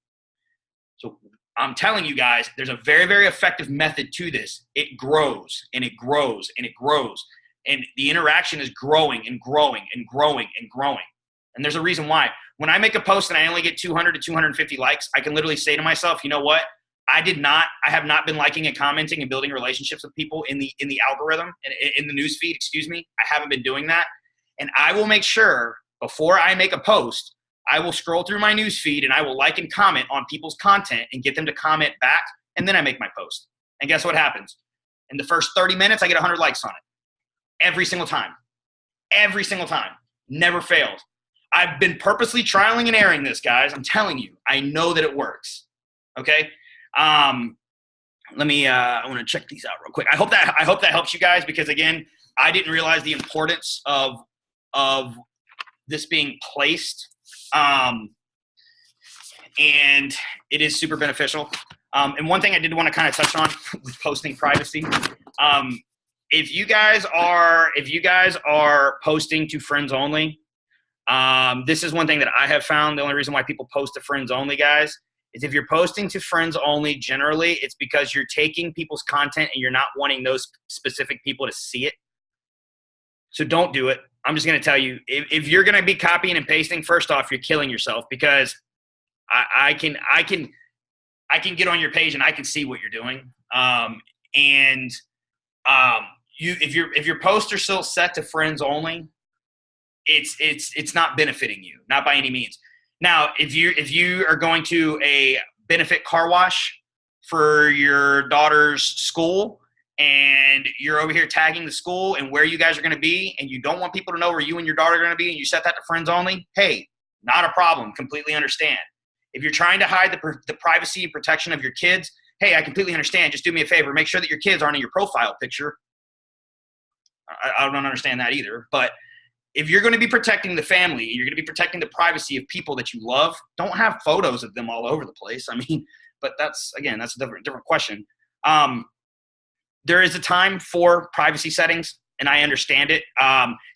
So I'm telling you guys, there's a very, very effective method to this. It grows and it grows and it grows. And the interaction is growing and growing and growing and growing. And there's a reason why. When I make a post and I only get 200 to 250 likes, I can literally say to myself, you know what? I have not been liking and commenting and building relationships with people in the algorithm, in the news feed, excuse me. I haven't been doing that. And I will make sure before I make a post, I will scroll through my news feed and I will like and comment on people's content and get them to comment back. And then I make my post. And guess what happens? In the first 30 minutes, I get 100 likes on it. Every single time. Every single time. Never failed. I've been purposely trialing and erroring this, guys. I'm telling you. I know that it works. Okay? I want to check these out real quick. I hope that helps you guys, because again, I didn't realize the importance of this being placed. And it is super beneficial. And one thing I did want to kind of touch on was posting privacy. If you guys are posting to friends only, this is one thing that I have found. The only reason why people post to friends only, guys, is if you're posting to friends only, generally it's because you're taking people's content and you're not wanting those specific people to see it. So don't do it. I'm just going to tell you, if you're going to be copying and pasting, first off, you're killing yourself, because I can get on your page and I can see what you're doing. If your posts are still set to friends only, it's not benefiting you, not by any means. Now, if you are going to a benefit car wash for your daughter's school, and you're over here tagging the school and where you guys are going to be, and you don't want people to know where you and your daughter are going to be, and you set that to friends only, hey, not a problem. Completely understand. If you're trying to hide the privacy and protection of your kids, hey, I completely understand. Just do me a favor. Make sure that your kids aren't in your profile picture. I don't understand that either. But if you're going to be protecting the family, you're going to be protecting the privacy of people that you love, don't have photos of them all over the place. I mean, but that's a different question. There is a time for privacy settings, and I understand it.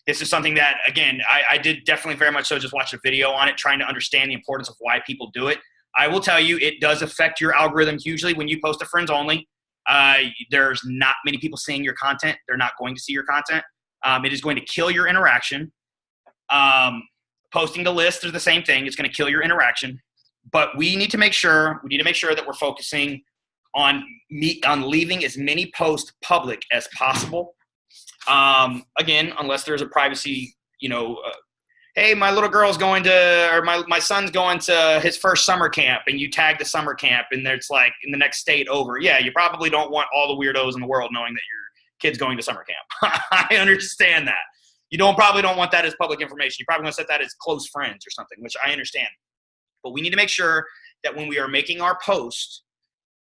This is something that, again, I did definitely very much so just watch a video on it, trying to understand the importance of why people do it. I will tell you, it does affect your algorithm hugely when you post to friends only. There's not many people seeing your content. They're not going to see your content. It is going to kill your interaction. Posting to lists is the same thing. It's going to kill your interaction. But we need to make sure that we're focusing on leaving as many posts public as possible. Again, unless there's a privacy, hey, my little girl's going to, or my son's going to his first summer camp, and you tag the summer camp, and it's like in the next state over. Yeah, you probably don't want all the weirdos in the world knowing that your kid's going to summer camp. I understand that. You probably don't want that as public information. You probably want to set that as close friends or something, which I understand. But we need to make sure that when we are making our post,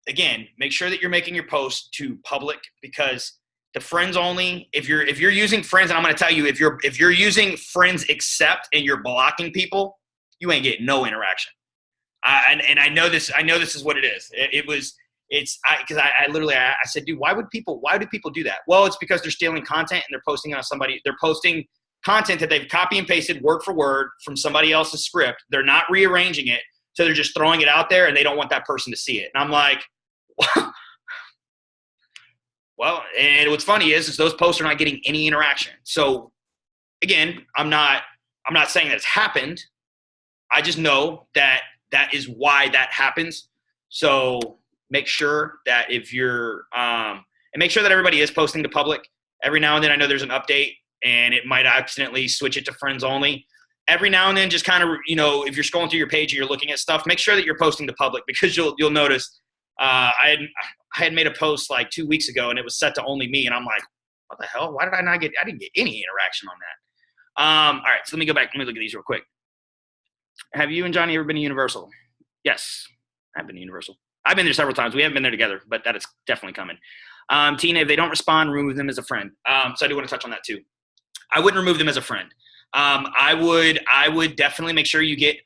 again, make sure that you're making your post to public, because the friends only, if you're using friends, and I'm going to tell you, if you're using friends accept and you're blocking people, you ain't getting no interaction. And I know this is what it is. I said, dude, why do people do that? Well, it's because they're stealing content and they're posting content that they've copy and pasted word for word from somebody else's script. They're not rearranging it. So they're just throwing it out there, and they don't want that person to see it. And I'm like, well, and what's funny is those posts are not getting any interaction. So again, I'm not saying that it's happened. I just know that is why that happens. So make sure that if you're, and make sure that everybody is posting to public. Every now and then, I know there's an update and it might accidentally switch it to friends only. Every now and then, just kind of, if you're scrolling through your page and you're looking at stuff, make sure that you're posting to public, because you'll notice, I had made a post like 2 weeks ago and it was set to only me. And I'm like, what the hell? Why did I didn't get any interaction on that. All right. So let me go back. Let me look at these real quick. Have you and Johnny ever been to Universal? Yes, I've been to Universal. I've been there several times. We haven't been there together, but that is definitely coming. Tina, if they don't respond, remove them as a friend. So I do want to touch on that too. I wouldn't remove them as a friend. I would definitely make sure you get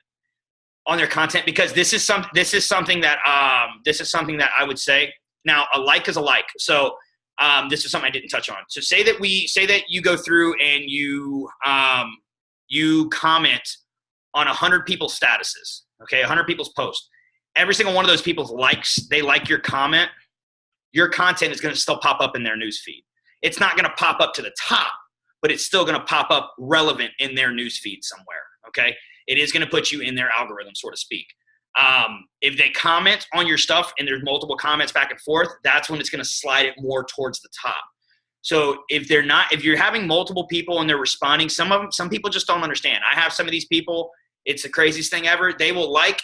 on their content, because this is something that I would say. Now, a like is a like. So this is something I didn't touch on. So say that you go through and you comment on 100 people's statuses, okay, 100 people's posts. Every single one of those people's likes, they like your comment. Your content is going to still pop up in their news feed. It's not going to pop up to the top, but it's still going to pop up relevant in their news feed somewhere, okay? It is going to put you in their algorithm, so to speak. If they comment on your stuff and there's multiple comments back and forth, that's when it's going to slide it more towards the top. So if you're having multiple people and they're responding, some people just don't understand. I have some of these people, it's the craziest thing ever. They will like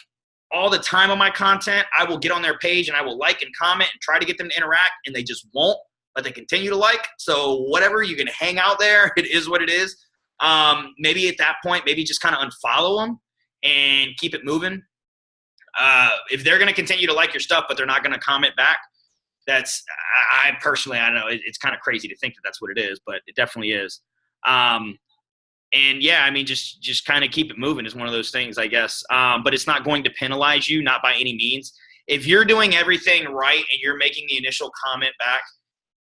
all the time on my content. I will get on their page and I will like and comment and try to get them to interact, and they just won't, but they continue to like. So whatever, you can hang out there. It is what it is. Maybe at that point, maybe just kind of unfollow them and keep it moving. If they're going to continue to like your stuff, but they're not going to comment back, I personally don't know. It's kind of crazy to think that that's what it is, but it definitely is. And yeah, I mean, just kind of keep it moving is one of those things, I guess. But it's not going to penalize you, not by any means. If you're doing everything right and you're making the initial comment back,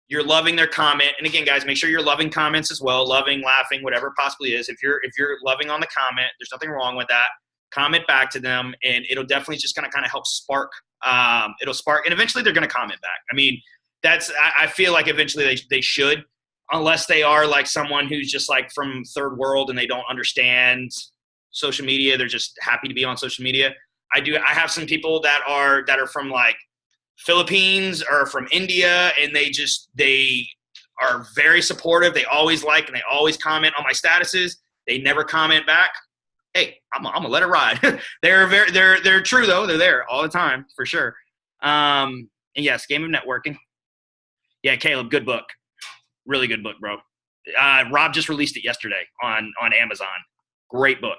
you're loving their comment. And again, guys, make sure you're loving comments as well, loving, laughing, whatever it possibly is. If you're loving on the comment, there's nothing wrong with that. Comment back to them, and it'll definitely just kind of help spark. It'll spark, and eventually they're going to comment back. I mean, I feel like eventually they should, unless they are like someone who's just like from third world and they don't understand social media. They're just happy to be on social media. I have some people that are from like Philippines or from India, and they are very supportive. They always like and they always comment on my statuses. They never comment back. Hey, I'm gonna let it ride. They're true though. They're there all the time for sure. And yes, Game of Networking. Yeah, Caleb, good book, really good book, bro. Rob just released it yesterday on Amazon. Great book.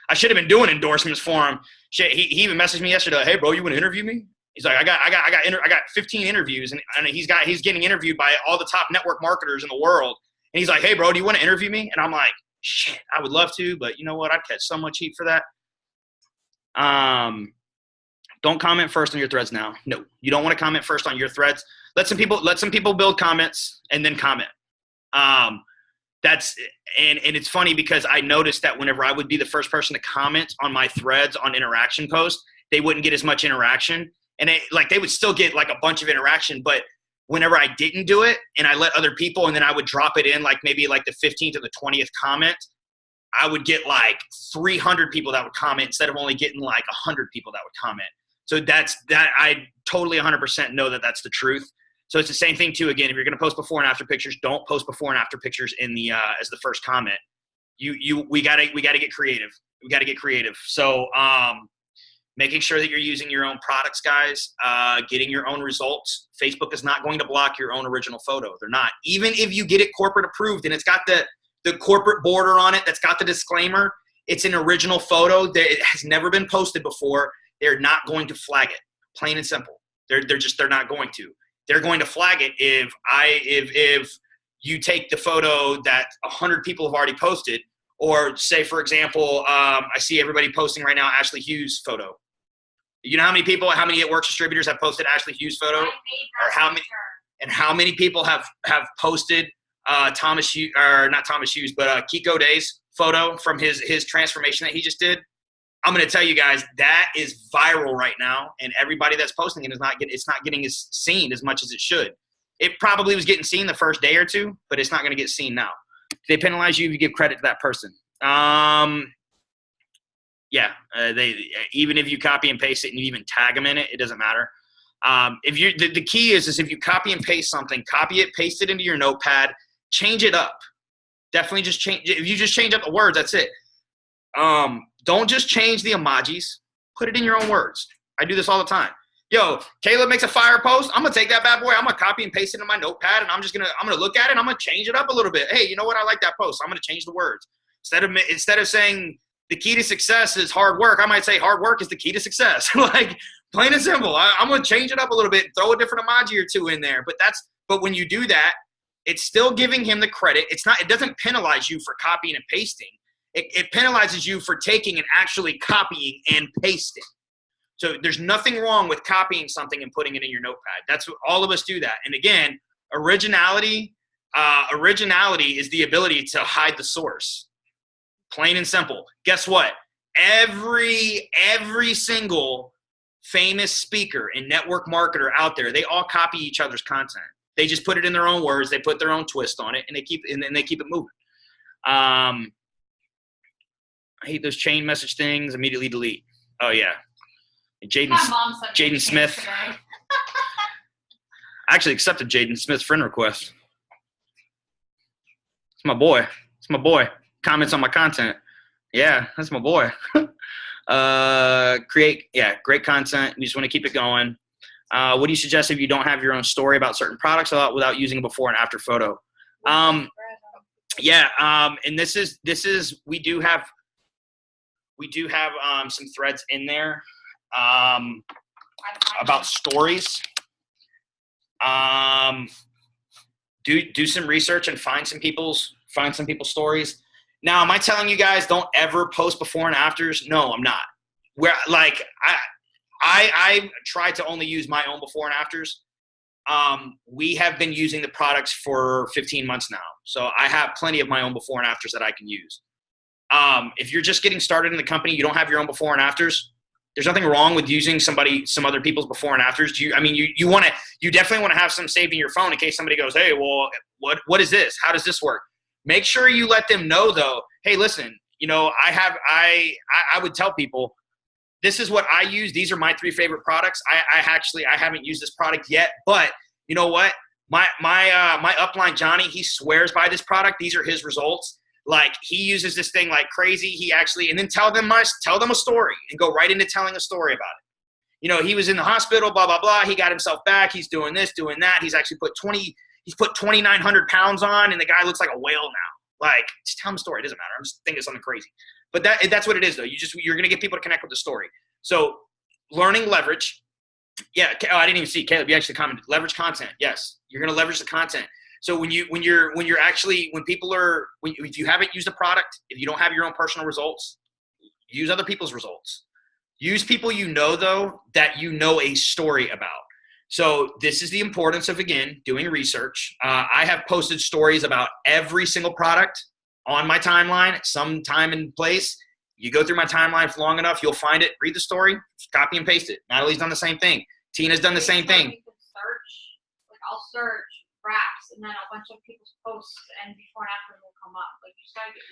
I should have been doing endorsements for him. Shit, he even messaged me yesterday. Hey, bro, you want to interview me? He's like, I got 15 interviews, and he's getting interviewed by all the top network marketers in the world. And he's like, hey, bro, do you want to interview me? And I'm like, shit, I would love to, but you know what? I'd catch so much heat for that. Don't comment first on your threads now. No, you don't want to comment first on your threads. Let some people build comments and then comment. And it's funny because I noticed that whenever I would be the first person to comment on my threads on interaction posts, they wouldn't get as much interaction. And they would still get like a bunch of interaction, but whenever I didn't do it and I let other people, and then I would drop it in like maybe like the 15th or the 20th comment, I would get like 300 people that would comment instead of only getting like 100 people that would comment. So I totally 100% know that that's the truth. So it's the same thing too. Again, if you're going to post before and after pictures, don't post before and after pictures in the as the first comment. We gotta get creative. We gotta get creative. So making sure that you're using your own products, guys, getting your own results. Facebook is not going to block your own original photo. They're not. Even if you get it corporate approved and it's got the corporate border on it, that's got the disclaimer, it's an original photo that it has never been posted before, they're not going to flag it. Plain and simple. They're not going to. They're going to flag it if you take the photo that 100 people have already posted, or say, for example, I see everybody posting right now Ashley Hughes photo. You know how many It Works distributors have posted Ashley Hughes photo? Or how many people have posted Thomas Hughes, or not Thomas Hughes, but Kiko Day's photo from his transformation that he just did? I'm going to tell you guys, that is viral right now, and everybody that's posting it it's not getting seen as much as it should. It probably was getting seen the first day or two, but it's not going to get seen now. They penalize you if you give credit to that person. Even if you copy and paste it and you even tag them in it, it doesn't matter. The key is if you copy and paste something, copy it, paste it into your notepad, change it up. Definitely just change. If you just change up the words, that's it. Don't just change the emojis. Put it in your own words. I do this all the time. Yo, Caleb makes a fire post. I'm gonna take that bad boy. I'm gonna copy and paste it in my notepad, and I'm gonna look at it. And I'm gonna change it up a little bit. Hey, you know what? I like that post. I'm gonna change the words instead of saying the key to success is hard work. I might say hard work is the key to success. Like, plain and simple. I'm gonna change it up a little bit, throw a different emoji or two in there. But But when you do that, it's still giving him the credit. It doesn't penalize you for copying and pasting. It penalizes you for taking and actually copying and pasting. So there's nothing wrong with copying something and putting it in your notepad. That's what all of us do that. And again, originality is the ability to hide the source. Plain and simple. Guess what? Every single famous speaker and network marketer out there, they all copy each other's content. They just put it in their own words. They put their own twist on it, and they keep it moving. I hate those chain message things. Immediately delete. Oh yeah. Jaden Smith. I actually accepted Jaden Smith's friend request. It's my boy. Comments on my content. Yeah, that's my boy. Great content. You just want to keep it going. What do you suggest if you don't have your own story about certain products without using a before and after photo? And this is we do have some threads in there about stories. Do some research and find some people's stories. Now, am I telling you guys don't ever post before and afters? No, I'm not. I try to only use my own before and afters. We have been using the products for 15 months now, so I have plenty of my own before and afters that I can use. If you're just getting started in the company, you don't have your own before and afters. There's nothing wrong with using some other people's before and afters. You definitely want to have some saved in your phone in case somebody goes, hey, well, what is this? How does this work? Make sure you let them know though, hey, listen, I would tell people, this is what I use. These are my 3 favorite products. I haven't used this product yet, but you know what? My upline, Johnny, he swears by this product. These are his results. Like, he uses this thing like crazy. And then tell them a story and go right into telling a story about it. He was in the hospital, blah, blah, blah. He got himself back. He's doing this, doing that. He's actually put 2,900 pounds on, and the guy looks like a whale now. Like, just tell him a story. It doesn't matter. I'm just thinking of something crazy. But that's what it is, though. You're going to get people to connect with the story. So learning leverage. Yeah, I didn't even see Caleb. You actually commented leverage content. Yes, you're going to leverage the content. So if you haven't used a product, if you don't have your own personal results, use other people's results. Use people though that a story about. So this is the importance of, again, doing research. I have posted stories about every single product on my timeline at some time and place. You go through my timeline for long enough, you'll find it, read the story, copy and paste it. Natalie's done the same thing. Tina's done the same thing. You can I'll search wraps, and then a bunch of people's posts and before and after will come up. Like, you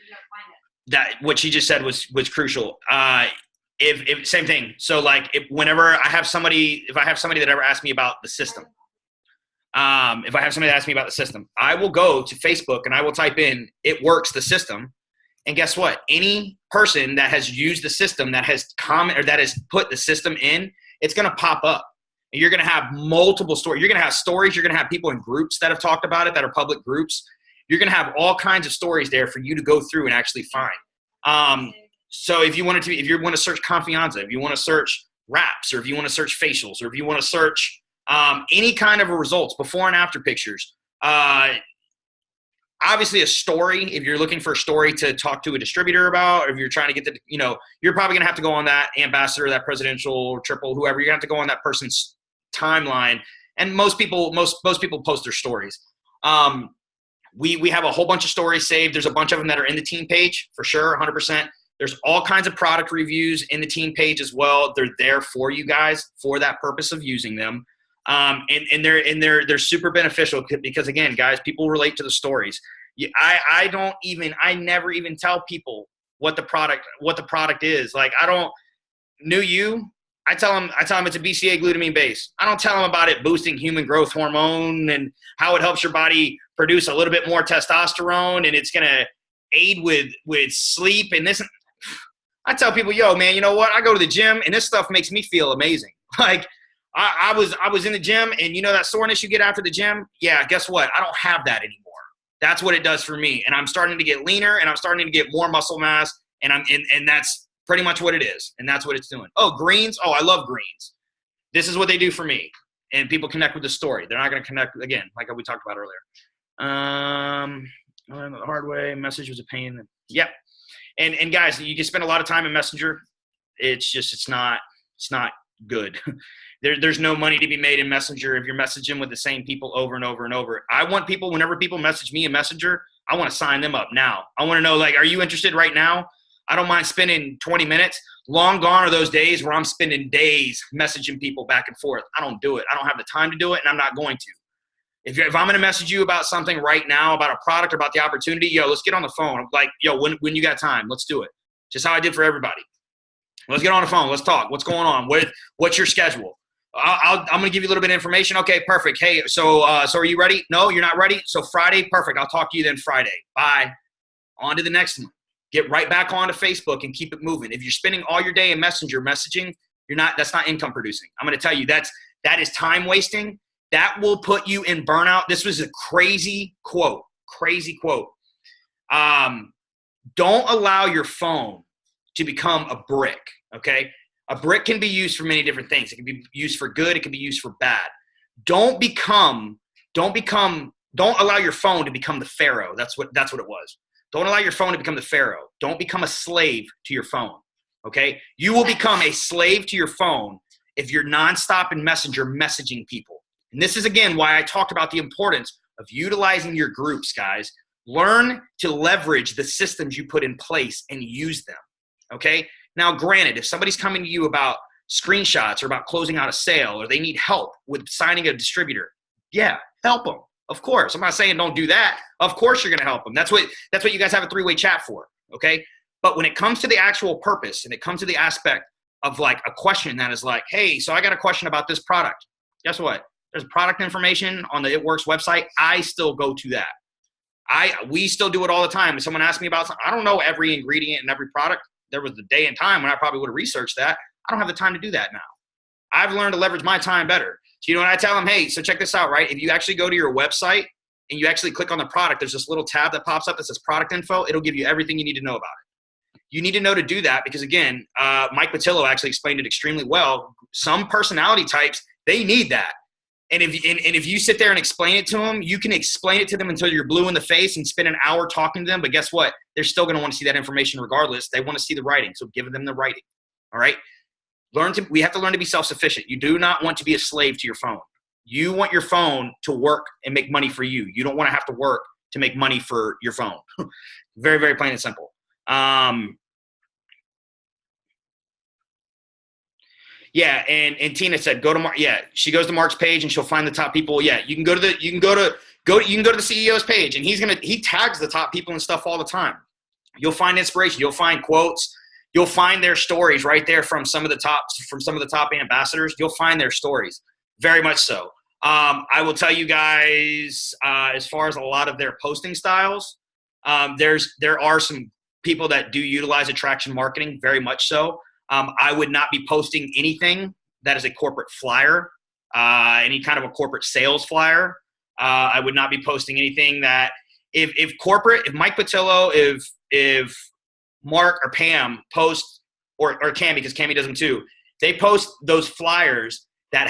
gotta find it. That what she just said was crucial. If same thing. So like, if I have somebody that ever asks me about the system, I will go to Facebook and I will type in "it works" the system, and guess what? Any person that has used the system, that has that has put the system in, it's gonna pop up. And you're gonna have multiple stories. You're gonna have stories. You're gonna have people in groups that have talked about it, that are public groups. You're gonna have all kinds of stories there for you to go through and actually find. So if you want to search Confianza, if you want to search wraps, or if you want to search facials, or if you want to search any kind of results, before and after pictures, obviously a story, if you're looking for a story to talk to a distributor about, or if you're trying to get you're probably going to have to go on that ambassador, that presidential, or triple, whoever, you're going to have to go on that person's timeline. And most people post their stories. We have a whole bunch of stories saved. There's a bunch of them that are in the team page for sure, 100%. There's all kinds of product reviews in the team page as well. They're there for you guys for that purpose of using them. And they're super beneficial because, again, guys, people relate to the stories. I never even tell people what the product is. Like, I tell them it's a BCA glutamine base. I don't tell them about it boosting human growth hormone and how it helps your body produce a little bit more testosterone, and it's going to aid with sleep and this. I tell people, yo, man, you know what? I go to the gym and this stuff makes me feel amazing. Like, I was in the gym, and that soreness you get after the gym? Yeah, guess what? I don't have that anymore. That's what it does for me. And I'm starting to get leaner, and I'm starting to get more muscle mass, and that's pretty much what it is. And that's what it's doing. Oh, greens. Oh, I love greens. This is what they do for me. and people connect with the story. They're not going to connect, again, like we talked about earlier. The hard way, message was a pain. Yep. And guys, you can spend a lot of time in Messenger. It's not good. There's no money to be made in Messenger if you're messaging with the same people over and over and over. I want people, whenever people message me in Messenger, I want to sign them up now. I want to know, like, are you interested right now? I don't mind spending 20 minutes. Long gone are those days where I'm spending days messaging people back and forth. I don't do it. I don't have the time to do it, and I'm not going to. If I'm going to message you about something right now, about a product, about the opportunity, yo, let's get on the phone. I'm like, yo, when you got time, let's do it. Just how I did for everybody. Let's get on the phone. Let's talk. What's going on? What's your schedule? I'm going to give you a little bit of information. Okay, perfect. Hey, so are you ready? No, you're not ready? So Friday, perfect. I'll talk to you then Friday. Bye. On to the next one. Get right back onto Facebook and keep it moving. If you're spending all your day in Messenger messaging, that's not income producing. I'm going to tell you that is time wasting. That will put you in burnout. This was a crazy quote. Don't allow your phone to become a brick, okay? A brick can be used for many different things. It can be used for good. It can be used for bad. Don't allow your phone to become the Pharaoh. That's what it was. Don't allow your phone to become the Pharaoh. Don't become a slave to your phone, okay? You will become a slave to your phone if you're nonstop in Messenger messaging people. And this is, again, why I talked about the importance of utilizing your groups, guys. Learn to leverage the systems you put in place and use them, okay? Now, granted, if somebody's coming to you about screenshots or about closing out a sale or they need help with signing a distributor, yeah, help them. Of course. I'm not saying don't do that. Of course you're going to help them. That's what you guys have a three-way chat for, okay? But when it comes to the actual purpose and it comes to the aspect of like a question that is like, hey, so I got a question about this product. Guess what? There's product information on the It Works website. I still go to that. We still do it all the time. If someone asks me about something, I don't know every ingredient and every product. There was a day and time when I probably would have researched that. I don't have the time to do that now. I've learned to leverage my time better. So, when I tell them, hey, so check this out, right? If you actually go to your website and you actually click on the product, there's this little tab that pops up that says product info. It'll give you everything you need to know about it. You need to know to do that because, again, Mike Patillo actually explained it extremely well. Some personality types, they need that. And if you sit there and explain it to them, you can explain it to them until you're blue in the face and spend an hour talking to them. But guess what? They're still going to want to see that information regardless. They want to see the writing. So give them the writing. All right? We have to learn to be self-sufficient. You do not want to be a slave to your phone. You want your phone to work and make money for you. You don't want to have to work to make money for your phone. Very, very plain and simple. Yeah, and Tina said go to Mark. Yeah, she goes to Mark's page and she'll find the top people. Yeah, you can go to the CEO's page and he tags the top people and stuff all the time. You'll find inspiration. You'll find quotes. You'll find their stories right there from some of the top ambassadors. You'll find their stories, very much so. I will tell you guys, as far as a lot of their posting styles, there are some people that do utilize attraction marketing, very much so. I would not be posting anything that is a corporate flyer, any kind of a corporate sales flyer. I would not be posting anything that if Mike Patillo, if Mark or Pam post, or Cami, because Cami does them too, they post those flyers that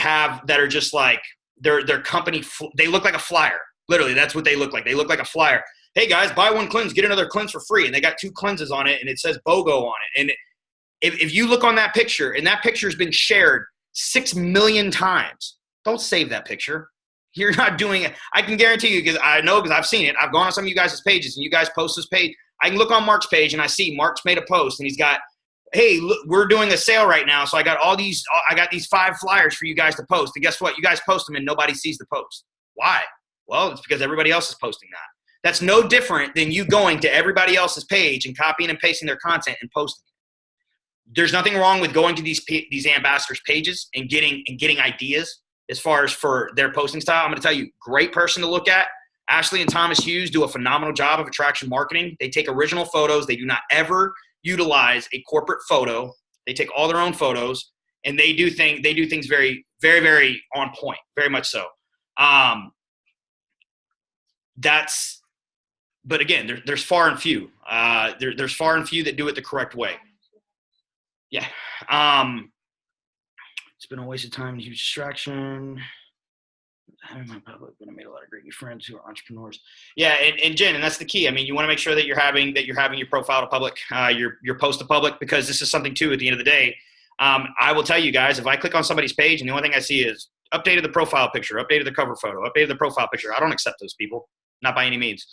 are just like their company. They look like a flyer. Literally, that's what they look like. They look like a flyer. Hey guys, buy one cleanse, get another cleanse for free, and they got 2 cleanses on it, and it says BOGO on it. And if you look on that picture, and that picture has been shared 6 million times, don't save that picture. You're not doing it. I can guarantee you, because I've seen it. I've gone on some of you guys' pages, and you guys post this page. I can look on Mark's page, and I see Mark's made a post, and he's got, hey, look, we're doing a sale right now, so I got these 5 flyers for you guys to post. And guess what? You guys post them, and nobody sees the post. Why? Well, it's because everybody else is posting that. That's no different than you going to everybody else's page and copying and pasting their content and posting it. There's nothing wrong with going to these ambassadors' pages and getting ideas as far as for their posting style. I'm going to tell you, great person to look at. Ashley and Thomas Hughes do a phenomenal job of attraction marketing. They take original photos. They do not ever utilize a corporate photo. They take all their own photos, and they do things very, very, very on point, very much so. But again, there's far and few. There's far and few that do it the correct way. Yeah. It's been a waste of time, huge distraction. Having my public, but I made a lot of great new friends who are entrepreneurs. Yeah, and Jen, and that's the key. I mean, you want to make sure that you're having your profile to public, your post to public, because this is something too. At the end of the day, I will tell you guys, if I click on somebody's page and the only thing I see is updated the profile picture, updated the cover photo, updated the profile picture, I don't accept those people, not by any means.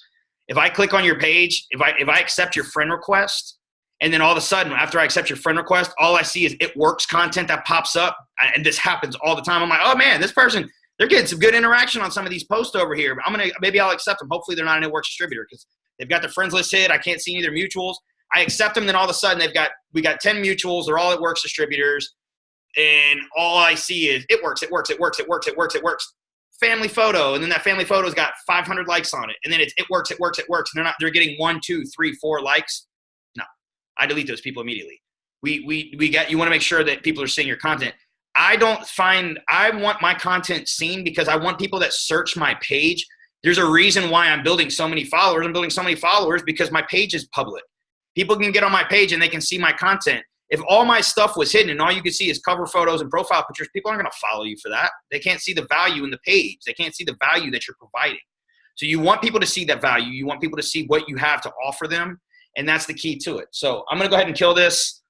If I click on your page, if I accept your friend request, and then all of a sudden, after I accept your friend request, all I see is It Works content that pops up, and this happens all the time. I'm like, oh man, this person, they're getting some good interaction on some of these posts over here. Maybe I'll accept them. Hopefully they're not an It Works distributor, because they've got their friends list hit. I can't see any of their mutuals. I accept them, then all of a sudden we got 10 mutuals. They're all It Works distributors, and all I see is It Works, It Works, It Works, It Works, It Works, It Works. Family photo, and then that family photo's got 500 likes on it, and then it's It Works, It Works, It Works. And they're getting 1, 2, 3, 4 likes. No, I delete those people immediately. You want to make sure that people are seeing your content. I want my content seen because I want people that search my page. There's a reason why I'm building so many followers. I'm building so many followers because my page is public. People can get on my page and they can see my content. If all my stuff was hidden and all you could see is cover photos and profile pictures, people aren't going to follow you for that. They can't see the value in the page. They can't see the value that you're providing. So you want people to see that value. You want people to see what you have to offer them, and that's the key to it. So I'm going to go ahead and kill this.